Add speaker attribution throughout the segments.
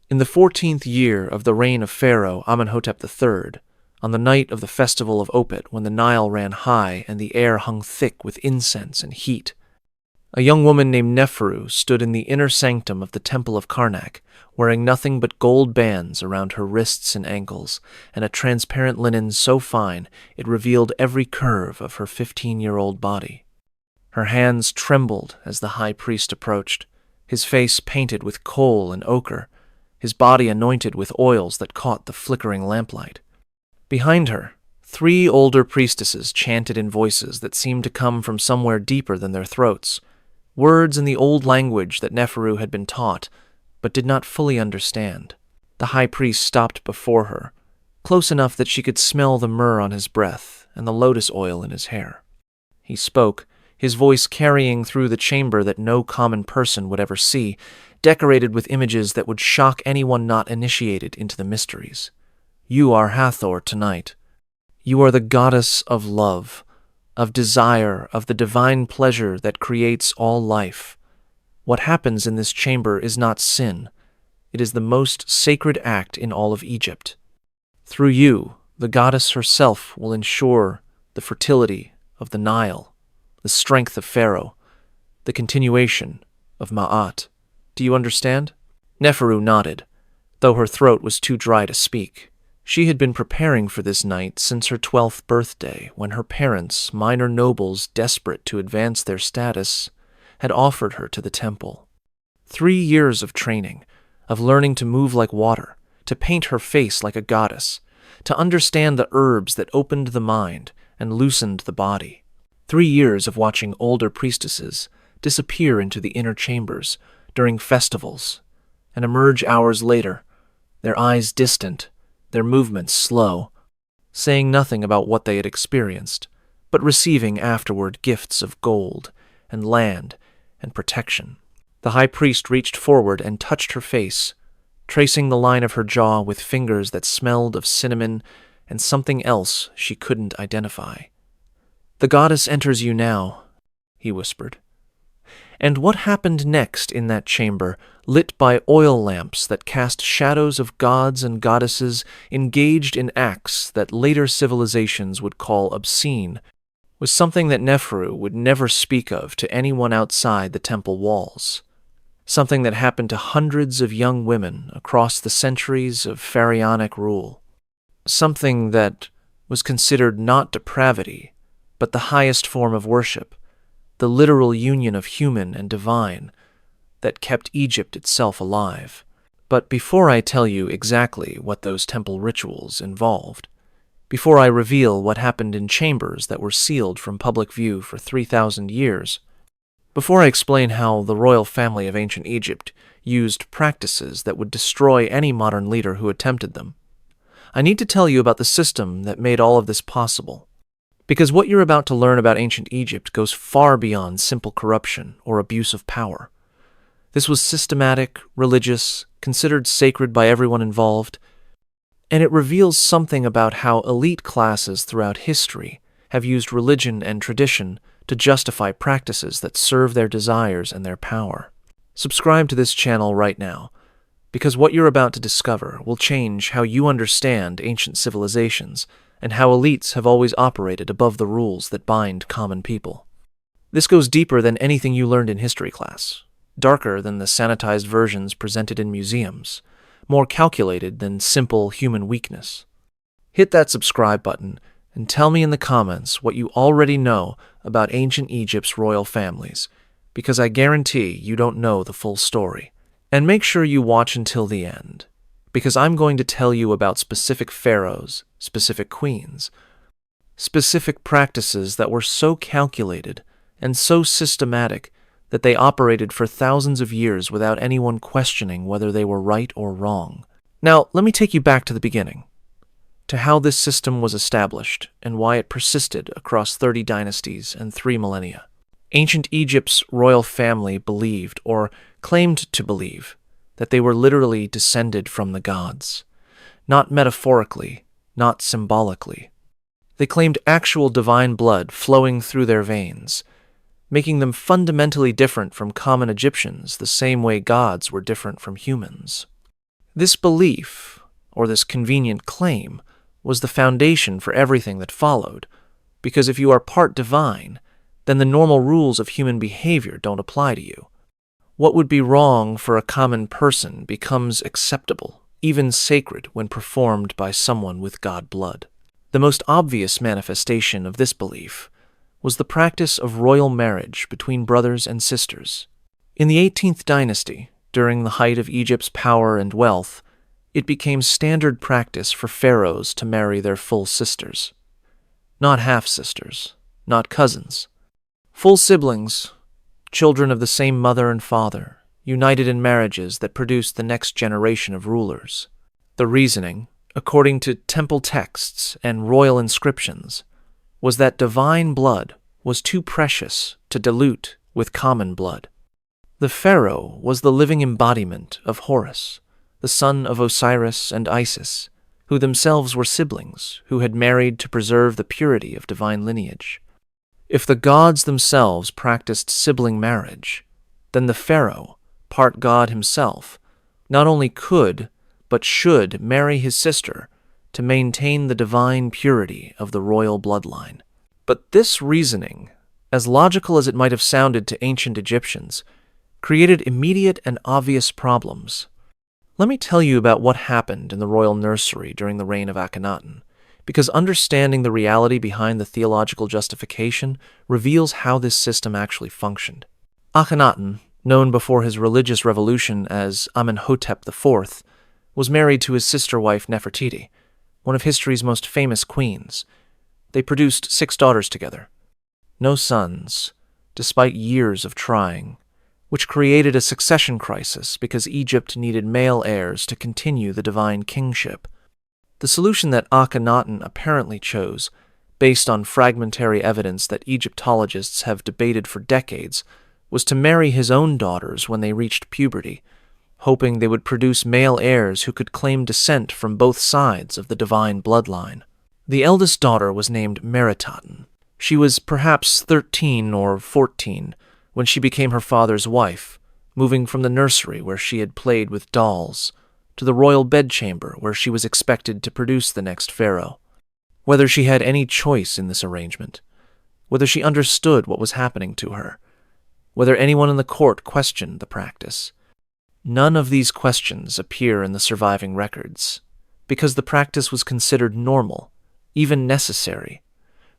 Speaker 1: In the 14th year of the reign of Pharaoh Amenhotep III, on the night of the festival of Opet, when the Nile ran high and the air hung thick with incense and heat, a young woman named Neferu stood in the inner sanctum of the temple of Karnak, wearing nothing but gold bands around her wrists and ankles, and a transparent linen so fine it revealed every curve of her 15-year-old body. Her hands trembled as the high priest approached, his face painted with kohl and ochre, his body anointed with oils that caught the flickering lamplight. Behind her, 3 older priestesses chanted in voices that seemed to come from somewhere deeper than their throats, words in the old language that Neferu had been taught, but did not fully understand. The high priest stopped before her, close enough that she could smell the myrrh on his breath and the lotus oil in his hair. He spoke, his voice carrying through the chamber that no common person would ever see, decorated with images that would shock anyone not initiated into the mysteries. You are Hathor tonight. You are the goddess of love, of desire, of the divine pleasure that creates all life. What happens in this chamber is not sin. It is the most sacred act in all of Egypt. Through you, the goddess herself will ensure the fertility of the Nile, the strength of Pharaoh, the continuation of Ma'at. Do you understand? Neferu nodded, though her throat was too dry to speak. She had been preparing for this night since her 12th birthday, when her parents, minor nobles desperate to advance their status, had offered her to the temple. 3 years of training, of learning to move like water, to paint her face like a goddess, to understand the herbs that opened the mind and loosened the body. 3 years of watching older priestesses disappear into the inner chambers during festivals and emerge hours later, their eyes distant, their movements slow, saying nothing about what they had experienced, but receiving afterward gifts of gold and land and protection. The high priest reached forward and touched her face, tracing the line of her jaw with fingers that smelled of cinnamon and something else she couldn't identify. "The goddess enters you now," he whispered. And what happened next in that chamber, lit by oil lamps that cast shadows of gods and goddesses engaged in acts that later civilizations would call obscene, was something that Neferu would never speak of to anyone outside the temple walls. Something that happened to hundreds of young women across the centuries of pharaonic rule. Something that was considered not depravity, but the highest form of worship, the literal union of human and divine that kept Egypt itself alive. But before I tell you exactly what those temple rituals involved, before I reveal what happened in chambers that were sealed from public view for 3,000 years, before I explain how the royal family of ancient Egypt used practices that would destroy any modern leader who attempted them, I need to tell you about the system that made all of this possible. Because what you're about to learn about ancient Egypt goes far beyond simple corruption or abuse of power. This was systematic, religious, considered sacred by everyone involved, and it reveals something about how elite classes throughout history have used religion and tradition to justify practices that serve their desires and their power. Subscribe to this channel right now, because what you're about to discover will change how you understand ancient civilizations and how elites have always operated above the rules that bind common people. This goes deeper than anything you learned in history class, darker than the sanitized versions presented in museums, more calculated than simple human weakness. Hit that subscribe button and tell me in the comments what you already know about ancient Egypt's royal families, because I guarantee you don't know the full story. And make sure you watch until the end, because I'm going to tell you about specific pharaohs, specific queens, specific practices that were so calculated and so systematic that they operated for thousands of years without anyone questioning whether they were right or wrong. Now, let me take you back to the beginning, to how this system was established and why it persisted across 30 dynasties and 3 millennia. Ancient Egypt's royal family believed, or claimed to believe, that they were literally descended from the gods, not metaphorically, not symbolically. They claimed actual divine blood flowing through their veins, making them fundamentally different from common Egyptians the same way gods were different from humans. This belief, or this convenient claim, was the foundation for everything that followed, because if you are part divine, then the normal rules of human behavior don't apply to you. What would be wrong for a common person becomes acceptable, even sacred, when performed by someone with god blood. The most obvious manifestation of this belief was the practice of royal marriage between brothers and sisters. In the 18th dynasty, during the height of Egypt's power and wealth, it became standard practice for pharaohs to marry their full sisters. Not half-sisters, not cousins. Full siblings, children of the same mother and father, united in marriages that produced the next generation of rulers. The reasoning, according to temple texts and royal inscriptions, was that divine blood was too precious to dilute with common blood. The pharaoh was the living embodiment of Horus, the son of Osiris and Isis, who themselves were siblings who had married to preserve the purity of divine lineage. If the gods themselves practiced sibling marriage, then the pharaoh, part god himself, not only could, but should marry his sister to maintain the divine purity of the royal bloodline. But this reasoning, as logical as it might have sounded to ancient Egyptians, created immediate and obvious problems. Let me tell you about what happened in the royal nursery during the reign of Akhenaten, because understanding the reality behind the theological justification reveals how this system actually functioned. Akhenaten, known before his religious revolution as Amenhotep IV, was married to his sister-wife Nefertiti, one of history's most famous queens. They produced 6 daughters together. No sons, despite years of trying, which created a succession crisis because Egypt needed male heirs to continue the divine kingship. The solution that Akhenaten apparently chose, based on fragmentary evidence that Egyptologists have debated for decades, was to marry his own daughters when they reached puberty, hoping they would produce male heirs who could claim descent from both sides of the divine bloodline. The eldest daughter was named Meritaten. She was perhaps 13 or 14 when she became her father's wife, moving from the nursery where she had played with dolls to the royal bedchamber where she was expected to produce the next pharaoh. Whether she had any choice in this arrangement, whether she understood what was happening to her, whether anyone in the court questioned the practice, none of these questions appear in the surviving records, because the practice was considered normal, even necessary,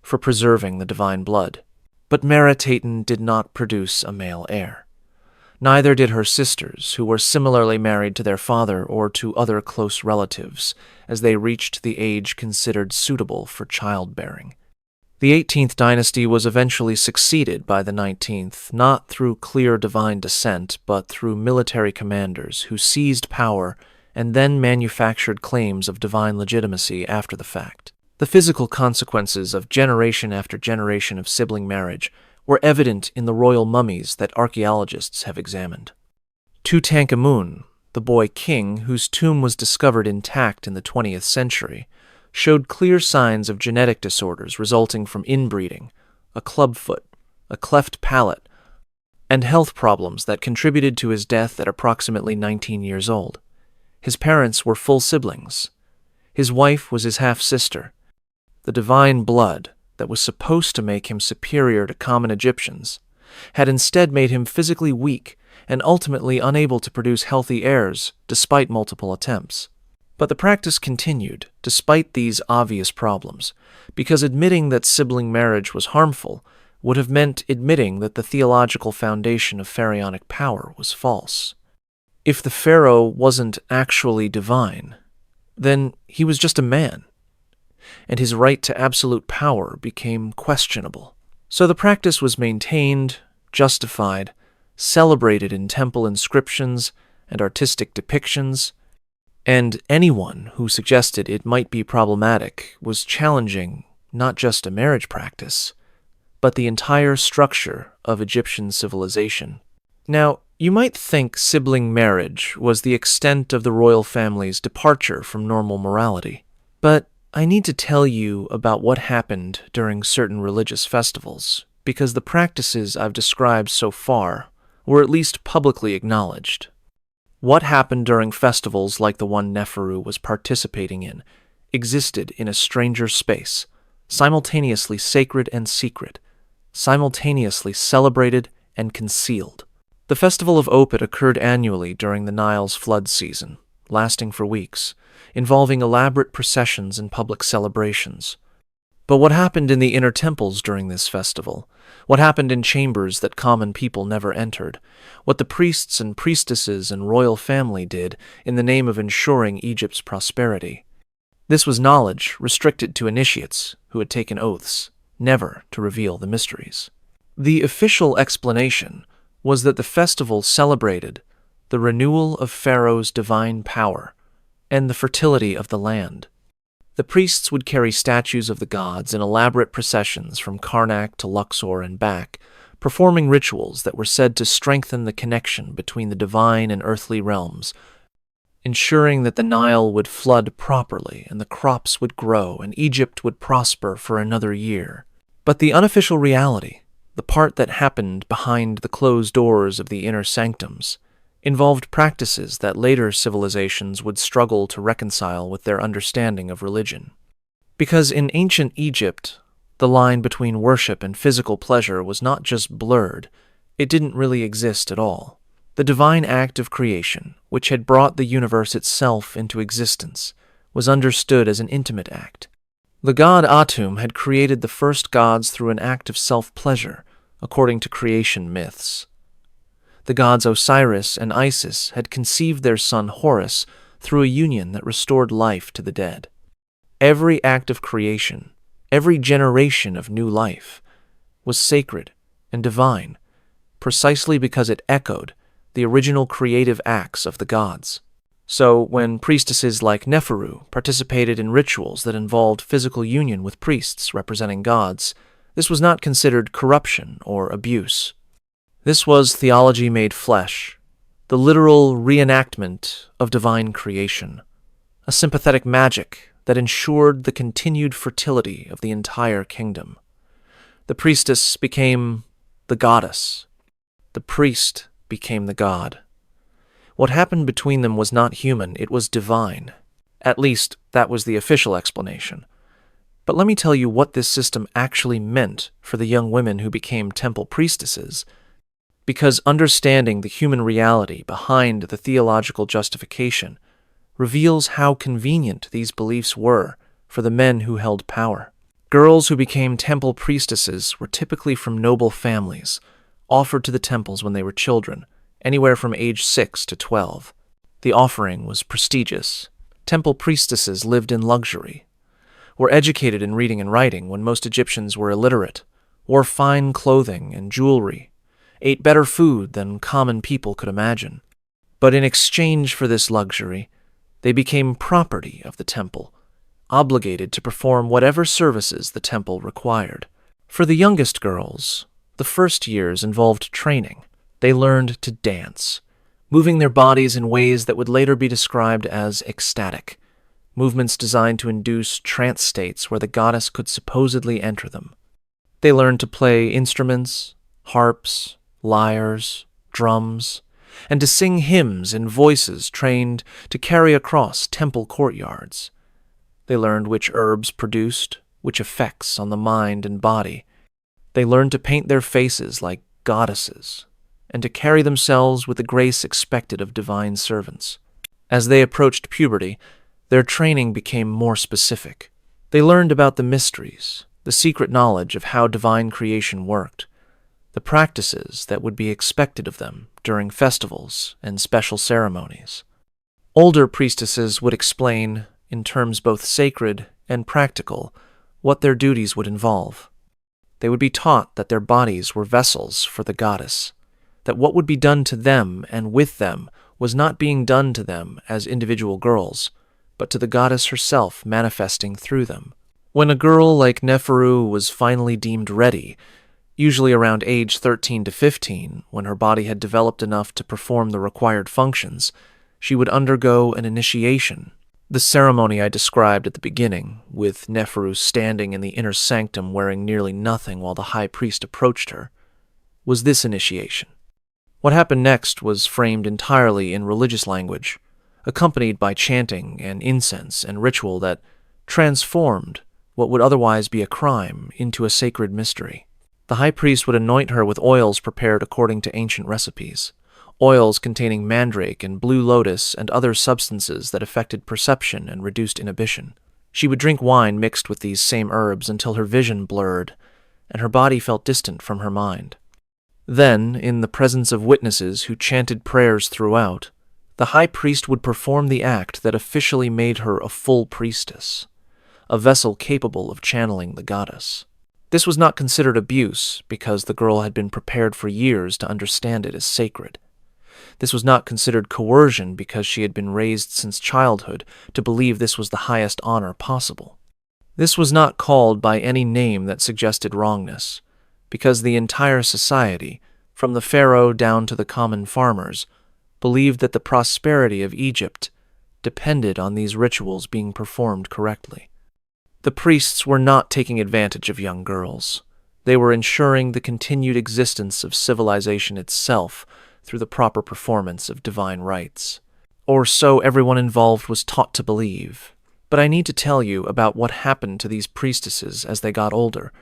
Speaker 1: for preserving the divine blood. But Meritaten did not produce a male heir. Neither did her sisters, who were similarly married to their father or to other close relatives, as they reached the age considered suitable for childbearing. The 18th dynasty was eventually succeeded by the 19th, not through clear divine descent, but through military commanders who seized power and then manufactured claims of divine legitimacy after the fact. The physical consequences of generation after generation of sibling marriage were evident in the royal mummies that archaeologists have examined. Tutankhamun, the boy king whose tomb was discovered intact in the 20th century, showed clear signs of genetic disorders resulting from inbreeding, a clubfoot, a cleft palate, and health problems that contributed to his death at approximately 19 years old. His parents were full siblings. His wife was his half-sister. The divine blood that was supposed to make him superior to common Egyptians had instead made him physically weak and ultimately unable to produce healthy heirs despite multiple attempts. But the practice continued despite these obvious problems, because admitting that sibling marriage was harmful would have meant admitting that the theological foundation of pharaonic power was false. If the pharaoh wasn't actually divine, then he was just a man, and his right to absolute power became questionable. So the practice was maintained, justified, celebrated in temple inscriptions and artistic depictions, and anyone who suggested it might be problematic was challenging not just a marriage practice, but the entire structure of Egyptian civilization. Now, you might think sibling marriage was the extent of the royal family's departure from normal morality, but I need to tell you about what happened during certain religious festivals, because the practices I've described so far were at least publicly acknowledged. What happened during festivals like the one Neferu was participating in existed in a stranger space, simultaneously sacred and secret, simultaneously celebrated and concealed. The Festival of Opet occurred annually during the Nile's flood season, lasting for weeks, involving elaborate processions and public celebrations. But what happened in the inner temples during this festival? What happened in chambers that common people never entered? What the priests and priestesses and royal family did in the name of ensuring Egypt's prosperity? This was knowledge restricted to initiates who had taken oaths never to reveal the mysteries. The official explanation was that the festival celebrated the renewal of Pharaoh's divine power and the fertility of the land. The priests would carry statues of the gods in elaborate processions from Karnak to Luxor and back, performing rituals that were said to strengthen the connection between the divine and earthly realms, ensuring that the Nile would flood properly and the crops would grow and Egypt would prosper for another year. But the unofficial reality, the part that happened behind the closed doors of the inner sanctums, involved practices that later civilizations would struggle to reconcile with their understanding of religion. Because in ancient Egypt, the line between worship and physical pleasure was not just blurred, it didn't really exist at all. The divine act of creation, which had brought the universe itself into existence, was understood as an intimate act. The god Atum had created the first gods through an act of self-pleasure, according to creation myths. The gods Osiris and Isis had conceived their son Horus through a union that restored life to the dead. Every act of creation, every generation of new life, was sacred and divine, precisely because it echoed the original creative acts of the gods. So, when priestesses like Neferu participated in rituals that involved physical union with priests representing gods, this was not considered corruption or abuse. This was theology made flesh, the literal reenactment of divine creation, a sympathetic magic that ensured the continued fertility of the entire kingdom. The priestess became the goddess. The priest became the god. What happened between them was not human, it was divine. At least, that was the official explanation. But let me tell you what this system actually meant for the young women who became temple priestesses, because understanding the human reality behind the theological justification reveals how convenient these beliefs were for the men who held power. Girls who became temple priestesses were typically from noble families, offered to the temples when they were children, anywhere from age 6 to 12. The offering was prestigious. Temple priestesses lived in luxury, were educated in reading and writing when most Egyptians were illiterate, wore fine clothing and jewelry, ate better food than common people could imagine. But in exchange for this luxury, they became property of the temple, obligated to perform whatever services the temple required. For the youngest girls, the first years involved training. They learned to dance, moving their bodies in ways that would later be described as ecstatic, movements designed to induce trance states where the goddess could supposedly enter them. They learned to play instruments, harps, lyres, drums, and to sing hymns in voices trained to carry across temple courtyards. They learned which herbs produced which effects on the mind and body. They learned to paint their faces like goddesses, and to carry themselves with the grace expected of divine servants. As they approached puberty, their training became more specific. They learned about the mysteries, the secret knowledge of how divine creation worked, the practices that would be expected of them during festivals and special ceremonies. Older priestesses would explain, in terms both sacred and practical, what their duties would involve. They would be taught that their bodies were vessels for the goddess, that what would be done to them and with them was not being done to them as individual girls, but to the goddess herself manifesting through them. When a girl like Neferu was finally deemed ready, usually around age 13 to 15, when her body had developed enough to perform the required functions, she would undergo an initiation. The ceremony I described at the beginning, with Neferu standing in the inner sanctum wearing nearly nothing while the high priest approached her, was this initiation. What happened next was framed entirely in religious language, accompanied by chanting and incense and ritual that transformed what would otherwise be a crime into a sacred mystery. The high priest would anoint her with oils prepared according to ancient recipes, oils containing mandrake and blue lotus and other substances that affected perception and reduced inhibition. She would drink wine mixed with these same herbs until her vision blurred and her body felt distant from her mind. Then, in the presence of witnesses who chanted prayers throughout, the high priest would perform the act that officially made her a full priestess, a vessel capable of channeling the goddess. This was not considered abuse because the girl had been prepared for years to understand it as sacred. This was not considered coercion because she had been raised since childhood to believe this was the highest honor possible. This was not called by any name that suggested wrongness, because the entire society, from the pharaoh down to the common farmers, believed that the prosperity of Egypt depended on these rituals being performed correctly. The priests were not taking advantage of young girls. They were ensuring the continued existence of civilization itself through the proper performance of divine rites. Or so everyone involved was taught to believe. But I need to tell you about what happened to these priestesses as they got older,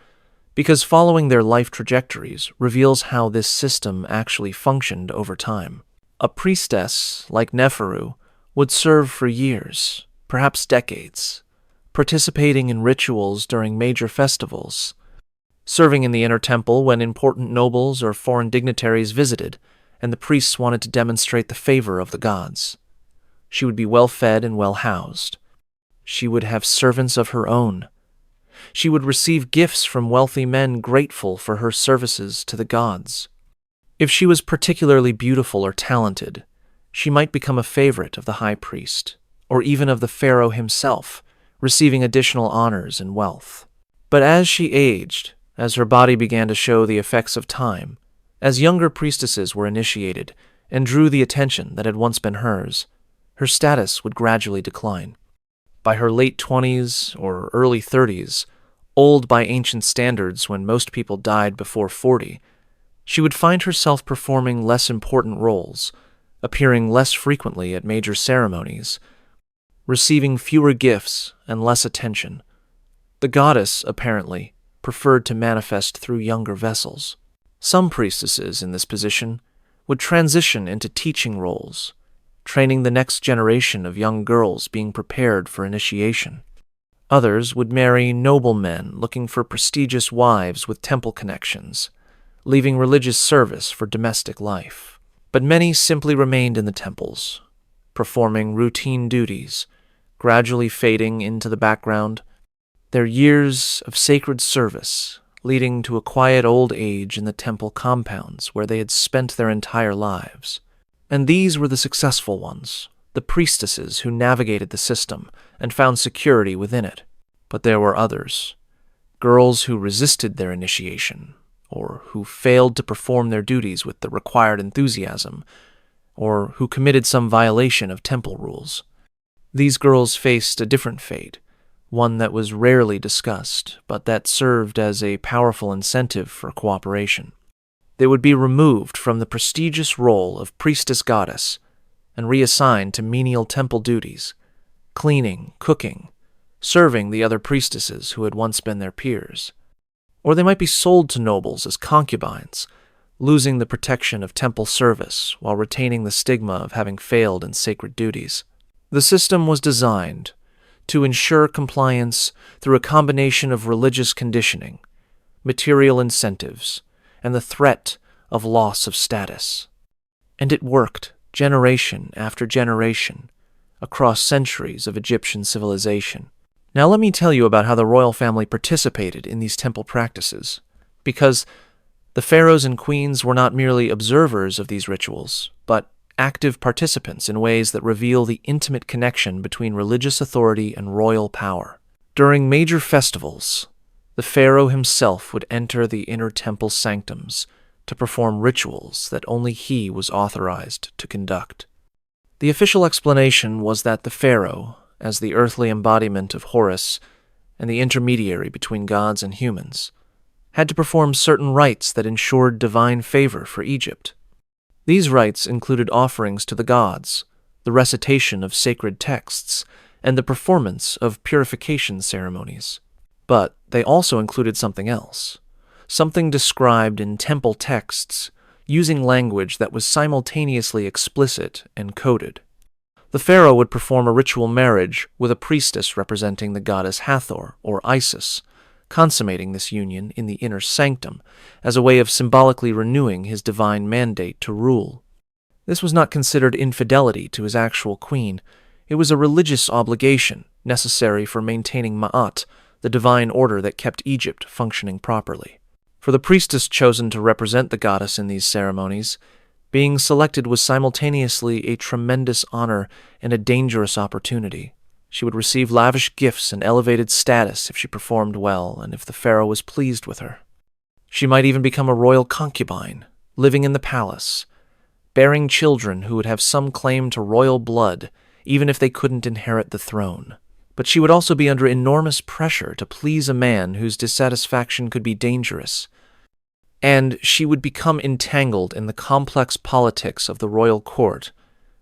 Speaker 1: because following their life trajectories reveals how this system actually functioned over time. A priestess, like Neferu, would serve for years, perhaps decades, participating in rituals during major festivals, serving in the inner temple when important nobles or foreign dignitaries visited, and the priests wanted to demonstrate the favor of the gods. She would be well-fed and well-housed. She would have servants of her own. She would receive gifts from wealthy men grateful for her services to the gods. If she was particularly beautiful or talented, she might become a favorite of the high priest, or even of the pharaoh himself, receiving additional honors and wealth. But as she aged, as her body began to show the effects of time, as younger priestesses were initiated and drew the attention that had once been hers, her status would gradually decline. By her late 20s or early 30s, old by ancient standards when most people died before 40, she would find herself performing less important roles, appearing less frequently at major ceremonies, receiving fewer gifts and less attention. The goddess, apparently, preferred to manifest through younger vessels. Some priestesses in this position would transition into teaching roles, training the next generation of young girls being prepared for initiation. Others would marry noblemen looking for prestigious wives with temple connections, leaving religious service for domestic life. But many simply remained in the temples, performing routine duties, gradually fading into the background, their years of sacred service leading to a quiet old age in the temple compounds where they had spent their entire lives. And these were the successful ones, the priestesses who navigated the system and found security within it. But there were others, girls who resisted their initiation, or who failed to perform their duties with the required enthusiasm, or who committed some violation of temple rules. These girls faced a different fate, one that was rarely discussed, but that served as a powerful incentive for cooperation. They would be removed from the prestigious role of priestess goddess and reassigned to menial temple duties, cleaning, cooking, serving the other priestesses who had once been their peers. Or they might be sold to nobles as concubines, losing the protection of temple service while retaining the stigma of having failed in sacred duties. The system was designed to ensure compliance through a combination of religious conditioning, material incentives, and the threat of loss of status. And it worked generation after generation across centuries of Egyptian civilization. Now let me tell you about how the royal family participated in these temple practices, because the pharaohs and queens were not merely observers of these rituals, but active participants in ways that reveal the intimate connection between religious authority and royal power. During major festivals, the pharaoh himself would enter the inner temple sanctums to perform rituals that only he was authorized to conduct. The official explanation was that the pharaoh, as the earthly embodiment of Horus and the intermediary between gods and humans, had to perform certain rites that ensured divine favor for Egypt. These rites included offerings to the gods, the recitation of sacred texts, and the performance of purification ceremonies. But they also included something else, something described in temple texts, using language that was simultaneously explicit and coded. The pharaoh would perform a ritual marriage with a priestess representing the goddess Hathor, or Isis, consummating this union in the inner sanctum as a way of symbolically renewing his divine mandate to rule. This was not considered infidelity to his actual queen. It was a religious obligation necessary for maintaining Ma'at, the divine order that kept Egypt functioning properly. For the priestess chosen to represent the goddess in these ceremonies, being selected was simultaneously a tremendous honor and a dangerous opportunity. She would receive lavish gifts and elevated status if she performed well and if the pharaoh was pleased with her. She might even become a royal concubine, living in the palace, bearing children who would have some claim to royal blood, even if they couldn't inherit the throne. But she would also be under enormous pressure to please a man whose dissatisfaction could be dangerous. And she would become entangled in the complex politics of the royal court,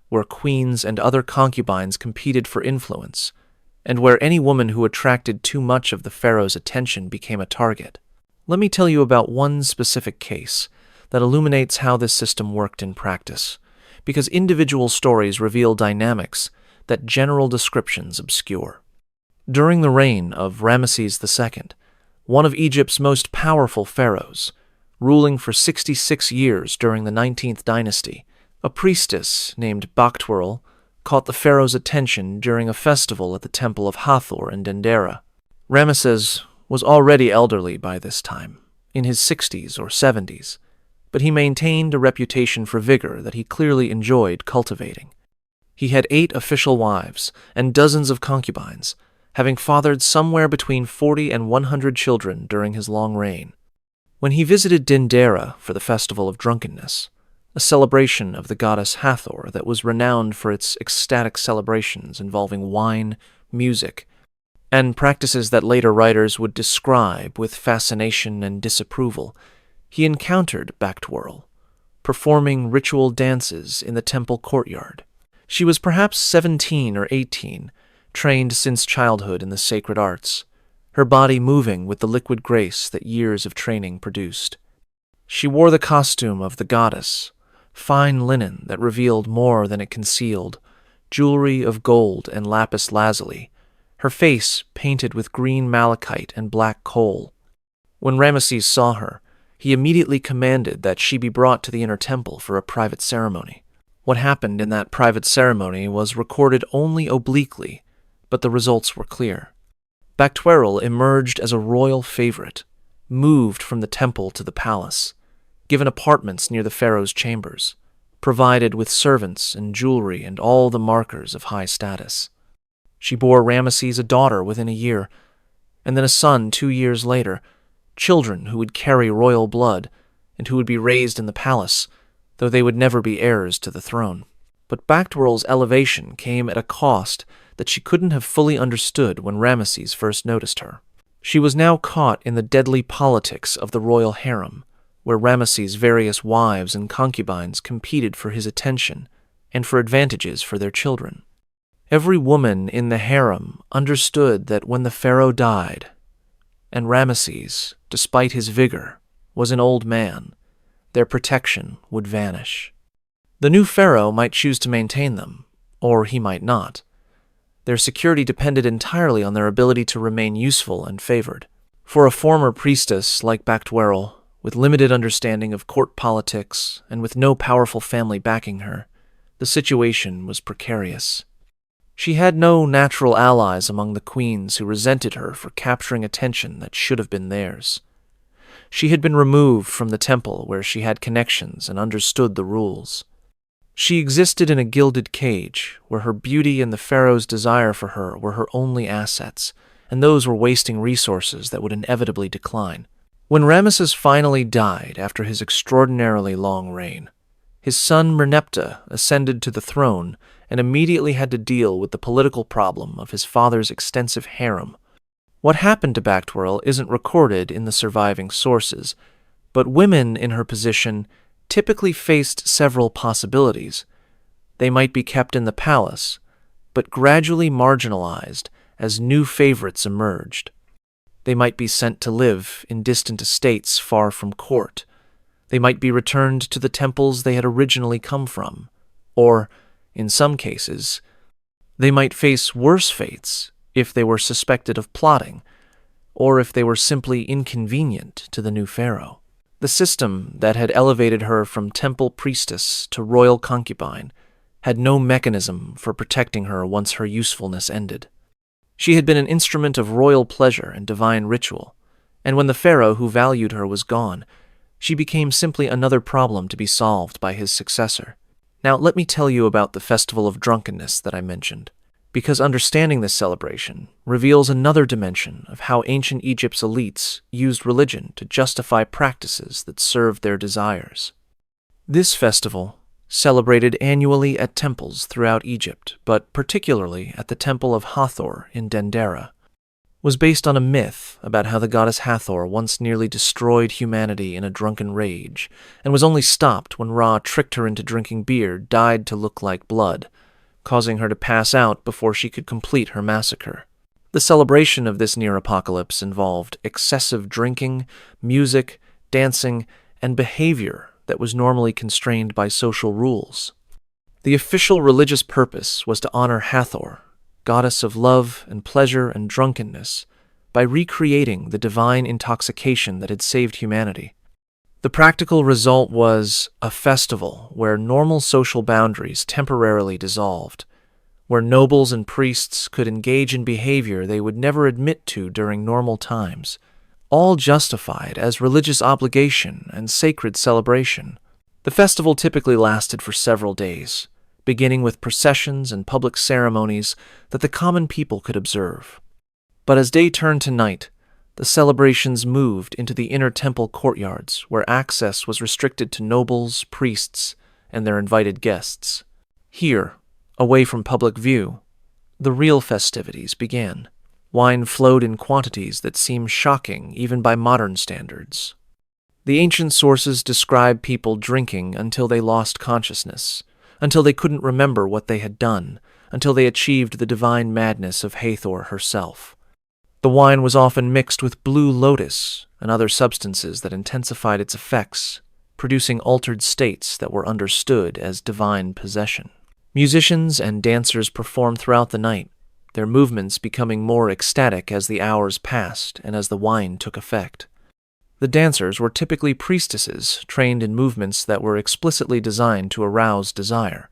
Speaker 1: where queens and other concubines competed for influence, and where any woman who attracted too much of the pharaoh's attention became a target. Let me tell you about one specific case that illuminates how this system worked in practice, because individual stories reveal dynamics that general descriptions obscure. During the reign of Ramesses II, one of Egypt's most powerful pharaohs, ruling for 66 years during the 19th dynasty, a priestess named Bwirl caught the pharaoh's attention during a festival at the temple of Hathor in Dendera. Ramesses was already elderly by this time, in his 60s or 70s, but he maintained a reputation for vigor that he clearly enjoyed cultivating. He had 8 official wives and dozens of concubines, having fathered somewhere between 40 and 100 children during his long reign. When he visited Dendera for the festival of drunkenness, a celebration of the goddess Hathor that was renowned for its ecstatic celebrations involving wine, music, and practices that later writers would describe with fascination and disapproval, he encountered Bwirl, performing ritual dances in the temple courtyard. She was perhaps 17 or 18, trained since childhood in the sacred arts, her body moving with the liquid grace that years of training produced. She wore the costume of the goddess, fine linen that revealed more than it concealed, jewelry of gold and lapis lazuli, her face painted with green malachite and black coal. When Ramesses saw her, he immediately commanded that she be brought to the inner temple for a private ceremony. What happened in that private ceremony was recorded only obliquely, but the results were clear. Bwirl emerged as a royal favorite, moved from the temple to the palace, given apartments near the pharaoh's chambers, provided with servants and jewelry and all the markers of high status. She bore Ramesses a daughter within a year, and then a son 2 years later, children who would carry royal blood and who would be raised in the palace, though they would never be heirs to the throne. But Bwirl's elevation came at a cost that she couldn't have fully understood when Ramesses first noticed her. She was now caught in the deadly politics of the royal harem, where Ramesses' various wives and concubines competed for his attention and for advantages for their children. Every woman in the harem understood that when the pharaoh died, and Ramesses, despite his vigor, was an old man, their protection would vanish. The new pharaoh might choose to maintain them, or he might not. Their security depended entirely on their ability to remain useful and favored. For a former priestess like Bwirl, with limited understanding of court politics and with no powerful family backing her, the situation was precarious. She had no natural allies among the queens who resented her for capturing attention that should have been theirs. She had been removed from the temple where she had connections and understood the rules. She existed in a gilded cage, where her beauty and the pharaoh's desire for her were her only assets, and those were wasting resources that would inevitably decline. When Ramesses finally died after his extraordinarily long reign, his son Merneptah ascended to the throne and immediately had to deal with the political problem of his father's extensive harem. What happened to Bwirl isn't recorded in the surviving sources, but women in her position typically faced several possibilities. They might be kept in the palace, but gradually marginalized as new favorites emerged. They might be sent to live in distant estates far from court. They might be returned to the temples they had originally come from. Or, in some cases, they might face worse fates if they were suspected of plotting, or if they were simply inconvenient to the new pharaoh. The system that had elevated her from temple priestess to royal concubine had no mechanism for protecting her once her usefulness ended. She had been an instrument of royal pleasure and divine ritual, and when the pharaoh who valued her was gone, she became simply another problem to be solved by his successor. Now, let me tell you about the festival of drunkenness that I mentioned, because understanding this celebration reveals another dimension of how ancient Egypt's elites used religion to justify practices that served their desires. This festival, celebrated annually at temples throughout Egypt, but particularly at the Temple of Hathor in Dendera, was based on a myth about how the goddess Hathor once nearly destroyed humanity in a drunken rage, and was only stopped when Ra tricked her into drinking beer dyed to look like blood, causing her to pass out before she could complete her massacre. The celebration of this near-apocalypse involved excessive drinking, music, dancing, and behavior that was normally constrained by social rules. The official religious purpose was to honor Hathor, goddess of love and pleasure and drunkenness, by recreating the divine intoxication that had saved humanity. The practical result was a festival where normal social boundaries temporarily dissolved, where nobles and priests could engage in behavior they would never admit to during normal times, all justified as religious obligation and sacred celebration. The festival typically lasted for several days, beginning with processions and public ceremonies that the common people could observe. But as day turned to night, the celebrations moved into the inner temple courtyards, where access was restricted to nobles, priests, and their invited guests. Here, away from public view, the real festivities began. Wine flowed in quantities that seemed shocking even by modern standards. The ancient sources describe people drinking until they lost consciousness, until they couldn't remember what they had done, until they achieved the divine madness of Hathor herself. The wine was often mixed with blue lotus and other substances that intensified its effects, producing altered states that were understood as divine possession. Musicians and dancers performed throughout the night, their movements becoming more ecstatic as the hours passed and as the wine took effect. The dancers were typically priestesses trained in movements that were explicitly designed to arouse desire,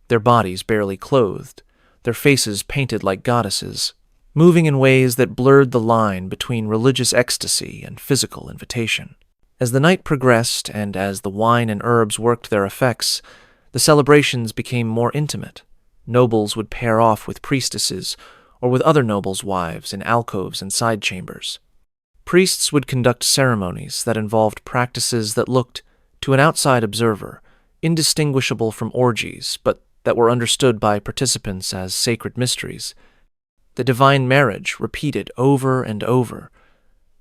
Speaker 1: their bodies barely clothed, their faces painted like goddesses, moving in ways that blurred the line between religious ecstasy and physical invitation. As the night progressed and as the wine and herbs worked their effects, the celebrations became more intimate. Nobles would pair off with priestesses or with other nobles' wives in alcoves and side chambers. Priests would conduct ceremonies that involved practices that looked, to an outside observer, indistinguishable from orgies, but that were understood by participants as sacred mysteries. The divine marriage repeated over and over,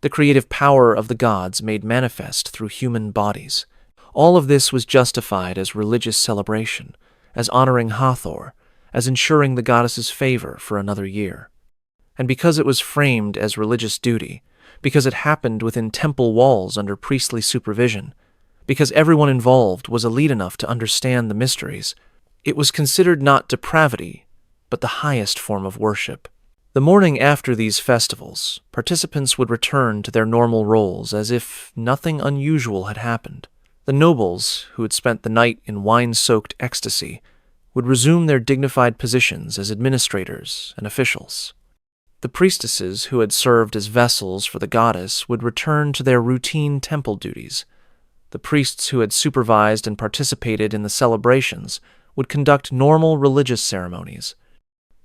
Speaker 1: the creative power of the gods made manifest through human bodies. All of this was justified as religious celebration, as honoring Hathor, as ensuring the goddess's favor for another year. And because it was framed as religious duty, because it happened within temple walls under priestly supervision, because everyone involved was elite enough to understand the mysteries, it was considered not depravity, but the highest form of worship. The morning after these festivals, participants would return to their normal roles as if nothing unusual had happened. The nobles, who had spent the night in wine-soaked ecstasy, would resume their dignified positions as administrators and officials. The priestesses who had served as vessels for the goddess would return to their routine temple duties. The priests who had supervised and participated in the celebrations would conduct normal religious ceremonies.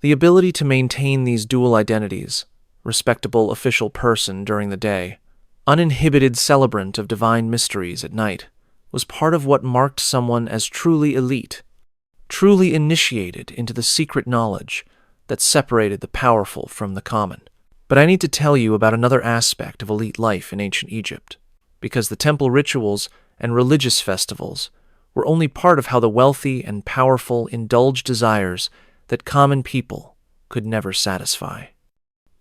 Speaker 1: The ability to maintain these dual identities, respectable official person during the day, uninhibited celebrant of divine mysteries at night, was part of what marked someone as truly elite, truly initiated into the secret knowledge that separated the powerful from the common. But I need to tell you about another aspect of elite life in ancient Egypt, because the temple rituals and religious festivals were only part of how the wealthy and powerful indulged desires that common people could never satisfy.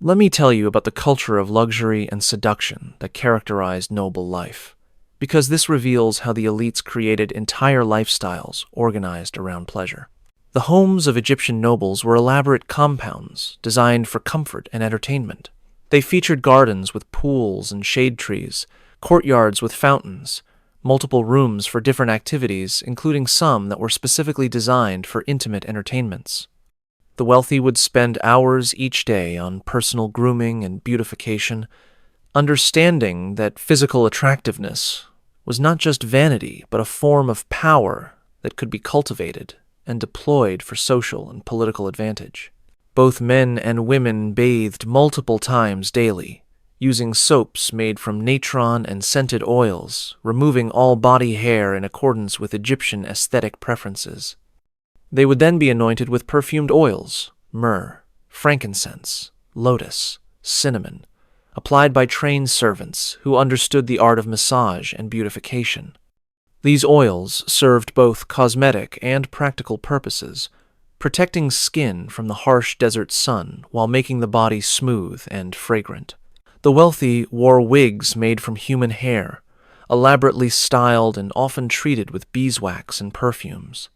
Speaker 1: Let me tell you about the culture of luxury and seduction that characterized noble life, because this reveals how the elites created entire lifestyles organized around pleasure. The homes of Egyptian nobles were elaborate compounds designed for comfort and entertainment. They featured gardens with pools and shade trees, courtyards with fountains, multiple rooms for different activities, including some that were specifically designed for intimate entertainments. The wealthy would spend hours each day on personal grooming and beautification, understanding that physical attractiveness was not just vanity, but a form of power that could be cultivated and deployed for social and political advantage. Both men and women bathed multiple times daily, using soaps made from natron and scented oils, removing all body hair in accordance with Egyptian aesthetic preferences. They would then be anointed with perfumed oils, myrrh, frankincense, lotus, cinnamon, applied by trained servants who understood the art of massage and beautification. These oils served both cosmetic and practical purposes, protecting skin from the harsh desert sun while making the body smooth and fragrant. The wealthy wore wigs made from human hair, elaborately styled and often treated with beeswax and perfumes.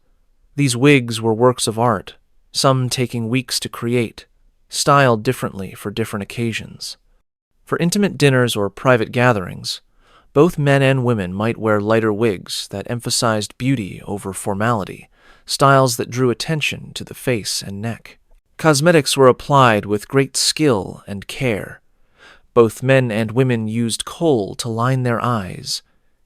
Speaker 1: These wigs were works of art, some taking weeks to create, styled differently for different occasions. For intimate dinners or private gatherings, both men and women might wear lighter wigs that emphasized beauty over formality, styles that drew attention to the face and neck. Cosmetics were applied with great skill and care. Both men and women used kohl to line their eyes,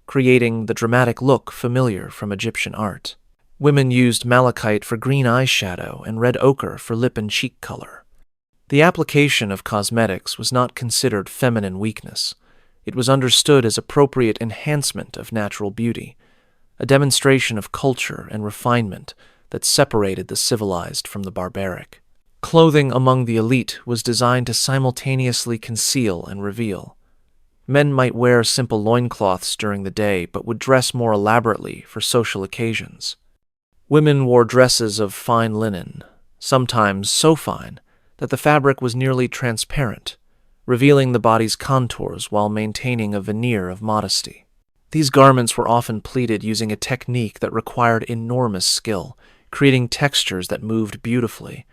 Speaker 1: creating the dramatic look familiar from Egyptian art. Women used malachite for green eyeshadow and red ochre for lip and cheek color. The application of cosmetics was not considered feminine weakness. It was understood as appropriate enhancement of natural beauty, a demonstration of culture and refinement that separated the civilized from the barbaric. Clothing among the elite was designed to simultaneously conceal and reveal. Men might wear simple loincloths during the day, but would dress more elaborately for social occasions. Women wore dresses of fine linen, sometimes so fine that the fabric was nearly transparent, revealing the body's contours while maintaining a veneer of modesty. These garments were often pleated using a technique that required enormous skill, creating textures that moved beautifully,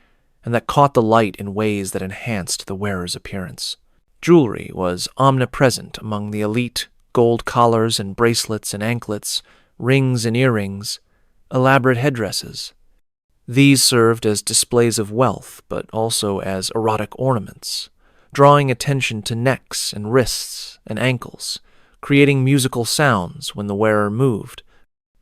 Speaker 1: and that caught the light in ways that enhanced the wearer's appearance. Jewelry was omnipresent among the elite, gold collars and bracelets and anklets, rings and earrings, elaborate headdresses. These served as displays of wealth, but also as erotic ornaments, drawing attention to necks and wrists and ankles, creating musical sounds when the wearer moved,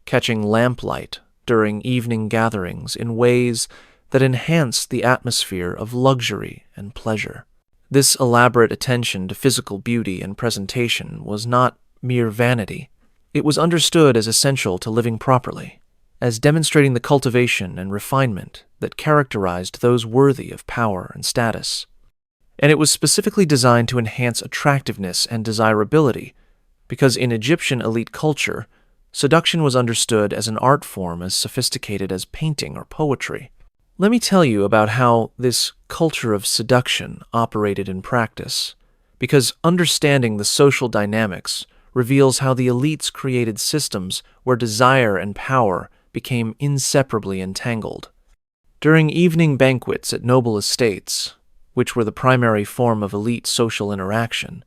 Speaker 1: catching lamplight during evening gatherings in ways that enhanced the atmosphere of luxury and pleasure. This elaborate attention to physical beauty and presentation was not mere vanity. It was understood as essential to living properly, as demonstrating the cultivation and refinement that characterized those worthy of power and status. And it was specifically designed to enhance attractiveness and desirability, because in Egyptian elite culture, seduction was understood as an art form as sophisticated as painting or poetry. Let me tell you about how this culture of seduction operated in practice, because understanding the social dynamics reveals how the elites created systems where desire and power became inseparably entangled. During evening banquets at noble estates, which were the primary form of elite social interaction,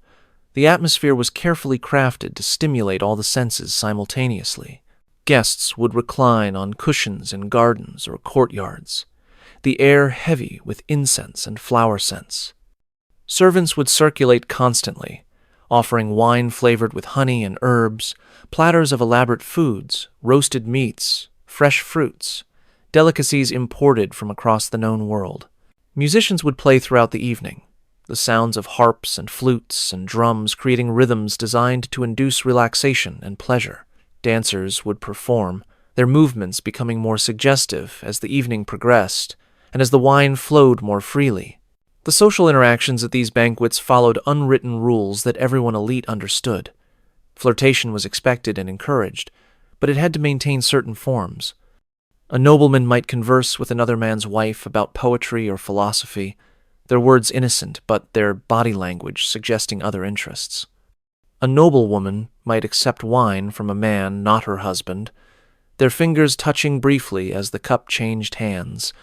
Speaker 1: the atmosphere was carefully crafted to stimulate all the senses simultaneously. Guests would recline on cushions in gardens or courtyards, the air heavy with incense and flower scents. Servants would circulate constantly, offering wine flavored with honey and herbs, platters of elaborate foods, roasted meats, fresh fruits, delicacies imported from across the known world. Musicians would play throughout the evening, the sounds of harps and flutes and drums creating rhythms designed to induce relaxation and pleasure. Dancers would perform, their movements becoming more suggestive as the evening progressed and as the wine flowed more freely. The social interactions at these banquets followed unwritten rules that everyone elite understood. Flirtation was expected and encouraged, but it had to maintain certain forms. A nobleman might converse with another man's wife about poetry or philosophy, their words innocent but their body language suggesting other interests. A noblewoman might accept wine from a man not her husband, their fingers touching briefly as the cup changed hands,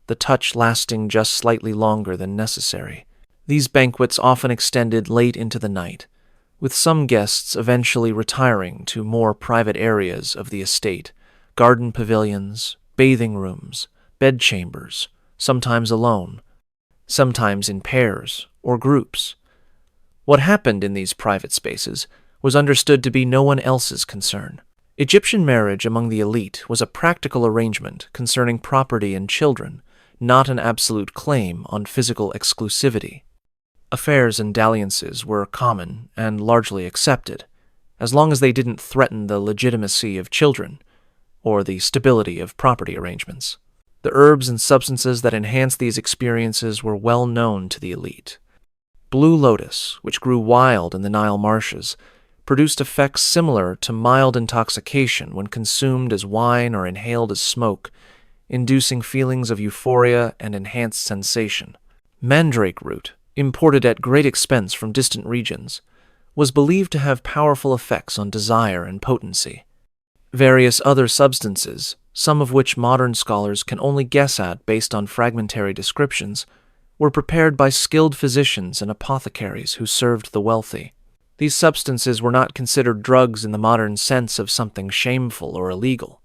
Speaker 1: the touch lasting just slightly longer than necessary. These banquets often extended late into the night, with some guests eventually retiring to more private areas of the estate, garden pavilions, bathing rooms, bedchambers, sometimes alone, sometimes in pairs or groups. What happened in these private spaces was understood to be no one else's concern. Egyptian marriage among the elite was a practical arrangement concerning property and children, not an absolute claim on physical exclusivity. Affairs and dalliances were common and largely accepted, as long as they didn't threaten the legitimacy of children or the stability of property arrangements. The herbs and substances that enhanced these experiences were well known to the elite. Blue lotus, which grew wild in the Nile marshes, produced effects similar to mild intoxication when consumed as wine or inhaled as smoke, inducing feelings of euphoria and enhanced sensation. Mandrake root, imported at great expense from distant regions, was believed to have powerful effects on desire and potency. Various other substances, some of which modern scholars can only guess at based on fragmentary descriptions, were prepared by skilled physicians and apothecaries who served the wealthy. These substances were not considered drugs in the modern sense of something shameful or illegal.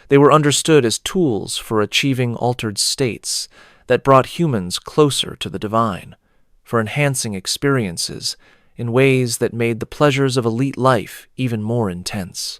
Speaker 1: They were understood as tools for achieving altered states that brought humans closer to the divine, for enhancing experiences in ways that made the pleasures of elite life even more intense.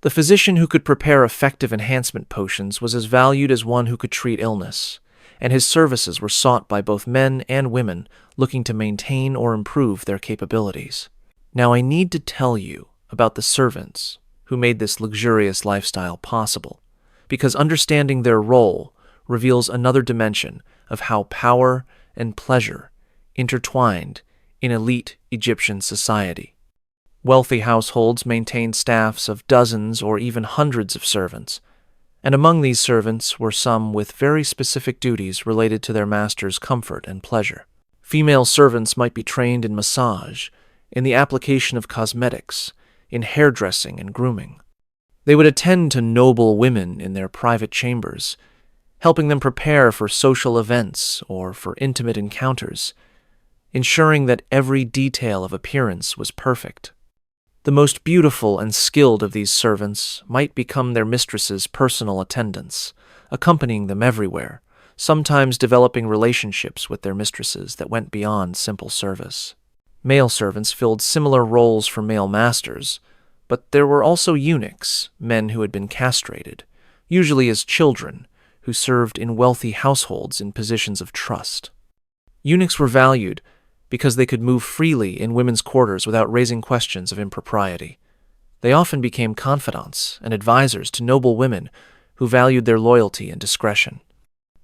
Speaker 1: The physician who could prepare effective enhancement potions was as valued as one who could treat illness, and his services were sought by both men and women looking to maintain or improve their capabilities. Now I need to tell you about the servants who made this luxurious lifestyle possible, because understanding their role reveals another dimension of how power and pleasure intertwined in elite Egyptian society. Wealthy households maintained staffs of dozens or even hundreds of servants, and among these servants were some with very specific duties related to their master's comfort and pleasure. Female servants might be trained in massage, in the application of cosmetics, in hairdressing and grooming. They would attend to noble women in their private chambers, helping them prepare for social events or for intimate encounters, ensuring that every detail of appearance was perfect. The most beautiful and skilled of these servants might become their mistress's personal attendants, accompanying them everywhere, sometimes developing relationships with their mistresses that went beyond simple service. Male servants filled similar roles for male masters, but there were also eunuchs, men who had been castrated, usually as children, who served in wealthy households in positions of trust. Eunuchs were valued because they could move freely in women's quarters without raising questions of impropriety. They often became confidants and advisors to noble women who valued their loyalty and discretion.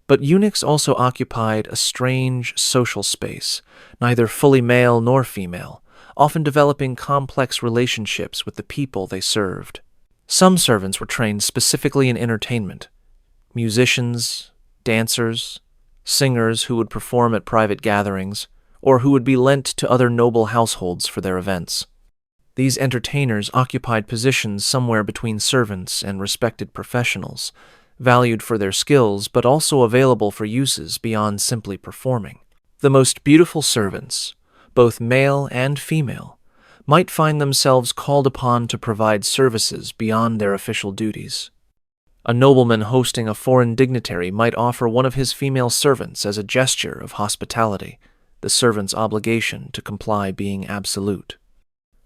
Speaker 1: But eunuchs also occupied a strange social space, neither fully male nor female, often developing complex relationships with the people they served. Some servants were trained specifically in entertainment: musicians, dancers, singers who would perform at private gatherings, or who would be lent to other noble households for their events. These entertainers occupied positions somewhere between servants and respected professionals, valued for their skills but also available for uses beyond simply performing. The most beautiful servants, both male and female, might find themselves called upon to provide services beyond their official duties. A nobleman hosting a foreign dignitary might offer one of his female servants as a gesture of hospitality, the servant's obligation to comply being absolute.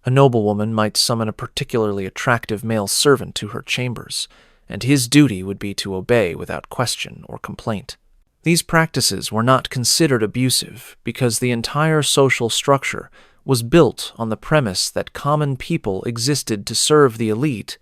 Speaker 1: A noblewoman might summon a particularly attractive male servant to her chambers, and his duty would be to obey without question or complaint. These practices were not considered abusive because the entire social structure was built on the premise that common people existed to serve the elite,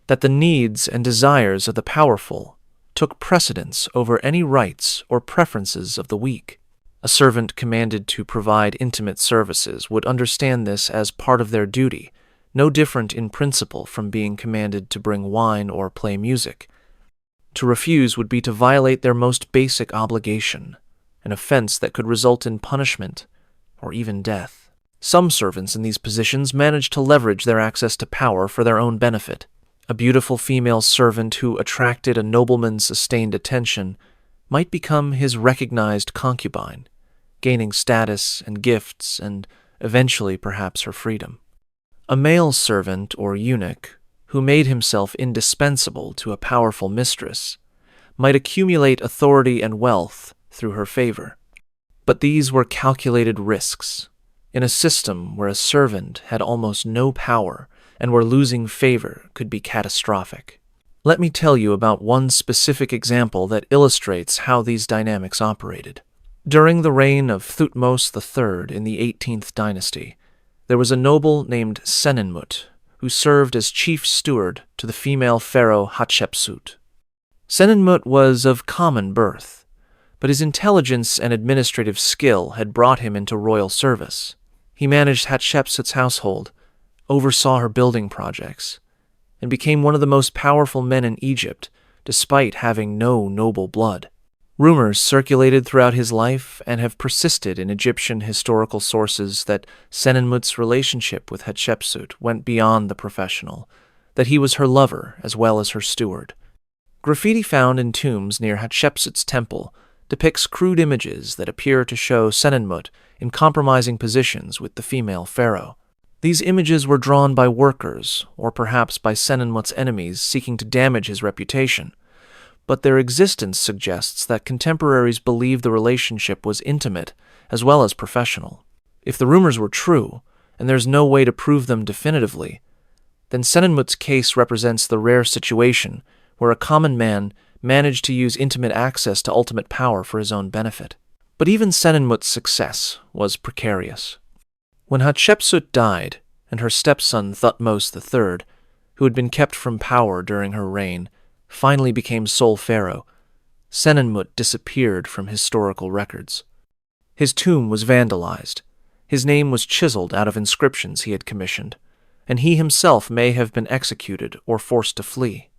Speaker 1: that the needs and desires of the powerful took precedence over any rights or preferences of the weak. A servant commanded to provide intimate services would understand this as part of their duty, no different in principle from being commanded to bring wine or play music. To refuse would be to violate their most basic obligation, an offense that could result in punishment or even death. Some servants in these positions managed to leverage their access to power for their own benefit. A beautiful female servant who attracted a nobleman's sustained attention might become his recognized concubine, gaining status and gifts and eventually perhaps her freedom. A male servant or eunuch who made himself indispensable to a powerful mistress might accumulate authority and wealth through her favor. But these were calculated risks. In a system where a servant had almost no power and where losing favor could be catastrophic. Let me tell you about one specific example that illustrates how these dynamics operated. During the reign of Thutmose III in the 18th dynasty, there was a noble named Senenmut who served as chief steward to the female pharaoh Hatshepsut. Senenmut was of common birth, but his intelligence and administrative skill had brought him into royal service. He managed Hatshepsut's household, oversaw her building projects, and became one of the most powerful men in Egypt, despite having no noble blood. Rumors circulated throughout his life and have persisted in Egyptian historical sources that Senenmut's relationship with Hatshepsut went beyond the professional, that he was her lover as well as her steward. Graffiti found in tombs near Hatshepsut's temple depicts crude images that appear to show Senenmut in compromising positions with the female pharaoh. These images were drawn by workers, or perhaps by Senenmut's enemies seeking to damage his reputation, but their existence suggests that contemporaries believed the relationship was intimate as well as professional. If the rumors were true, and there's no way to prove them definitively, then Senenmut's case represents the rare situation where a common man managed to use intimate access to ultimate power for his own benefit. But even Senenmut's success was precarious. When Hatshepsut died, and her stepson Thutmose III, who had been kept from power during her reign, finally became sole pharaoh, Senenmut disappeared from historical records. His tomb was vandalized, his name was chiseled out of inscriptions he had commissioned, and he himself may have been executed or forced to flee.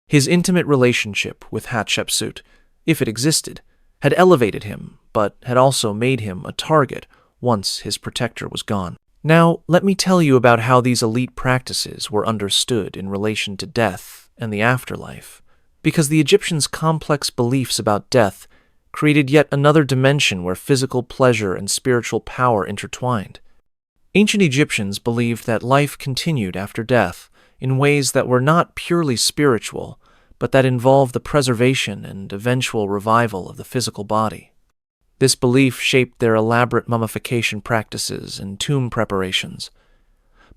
Speaker 1: His intimate relationship with Hatshepsut, if it existed, had elevated him, but had also made him a target once his protector was gone. Now, let me tell you about how these elite practices were understood in relation to death and the afterlife, because the Egyptians' complex beliefs about death created yet another dimension where physical pleasure and spiritual power intertwined. Ancient Egyptians believed that life continued after death in ways that were not purely spiritual, but that involved the preservation and eventual revival of the physical body. This belief shaped their elaborate mummification practices and tomb preparations,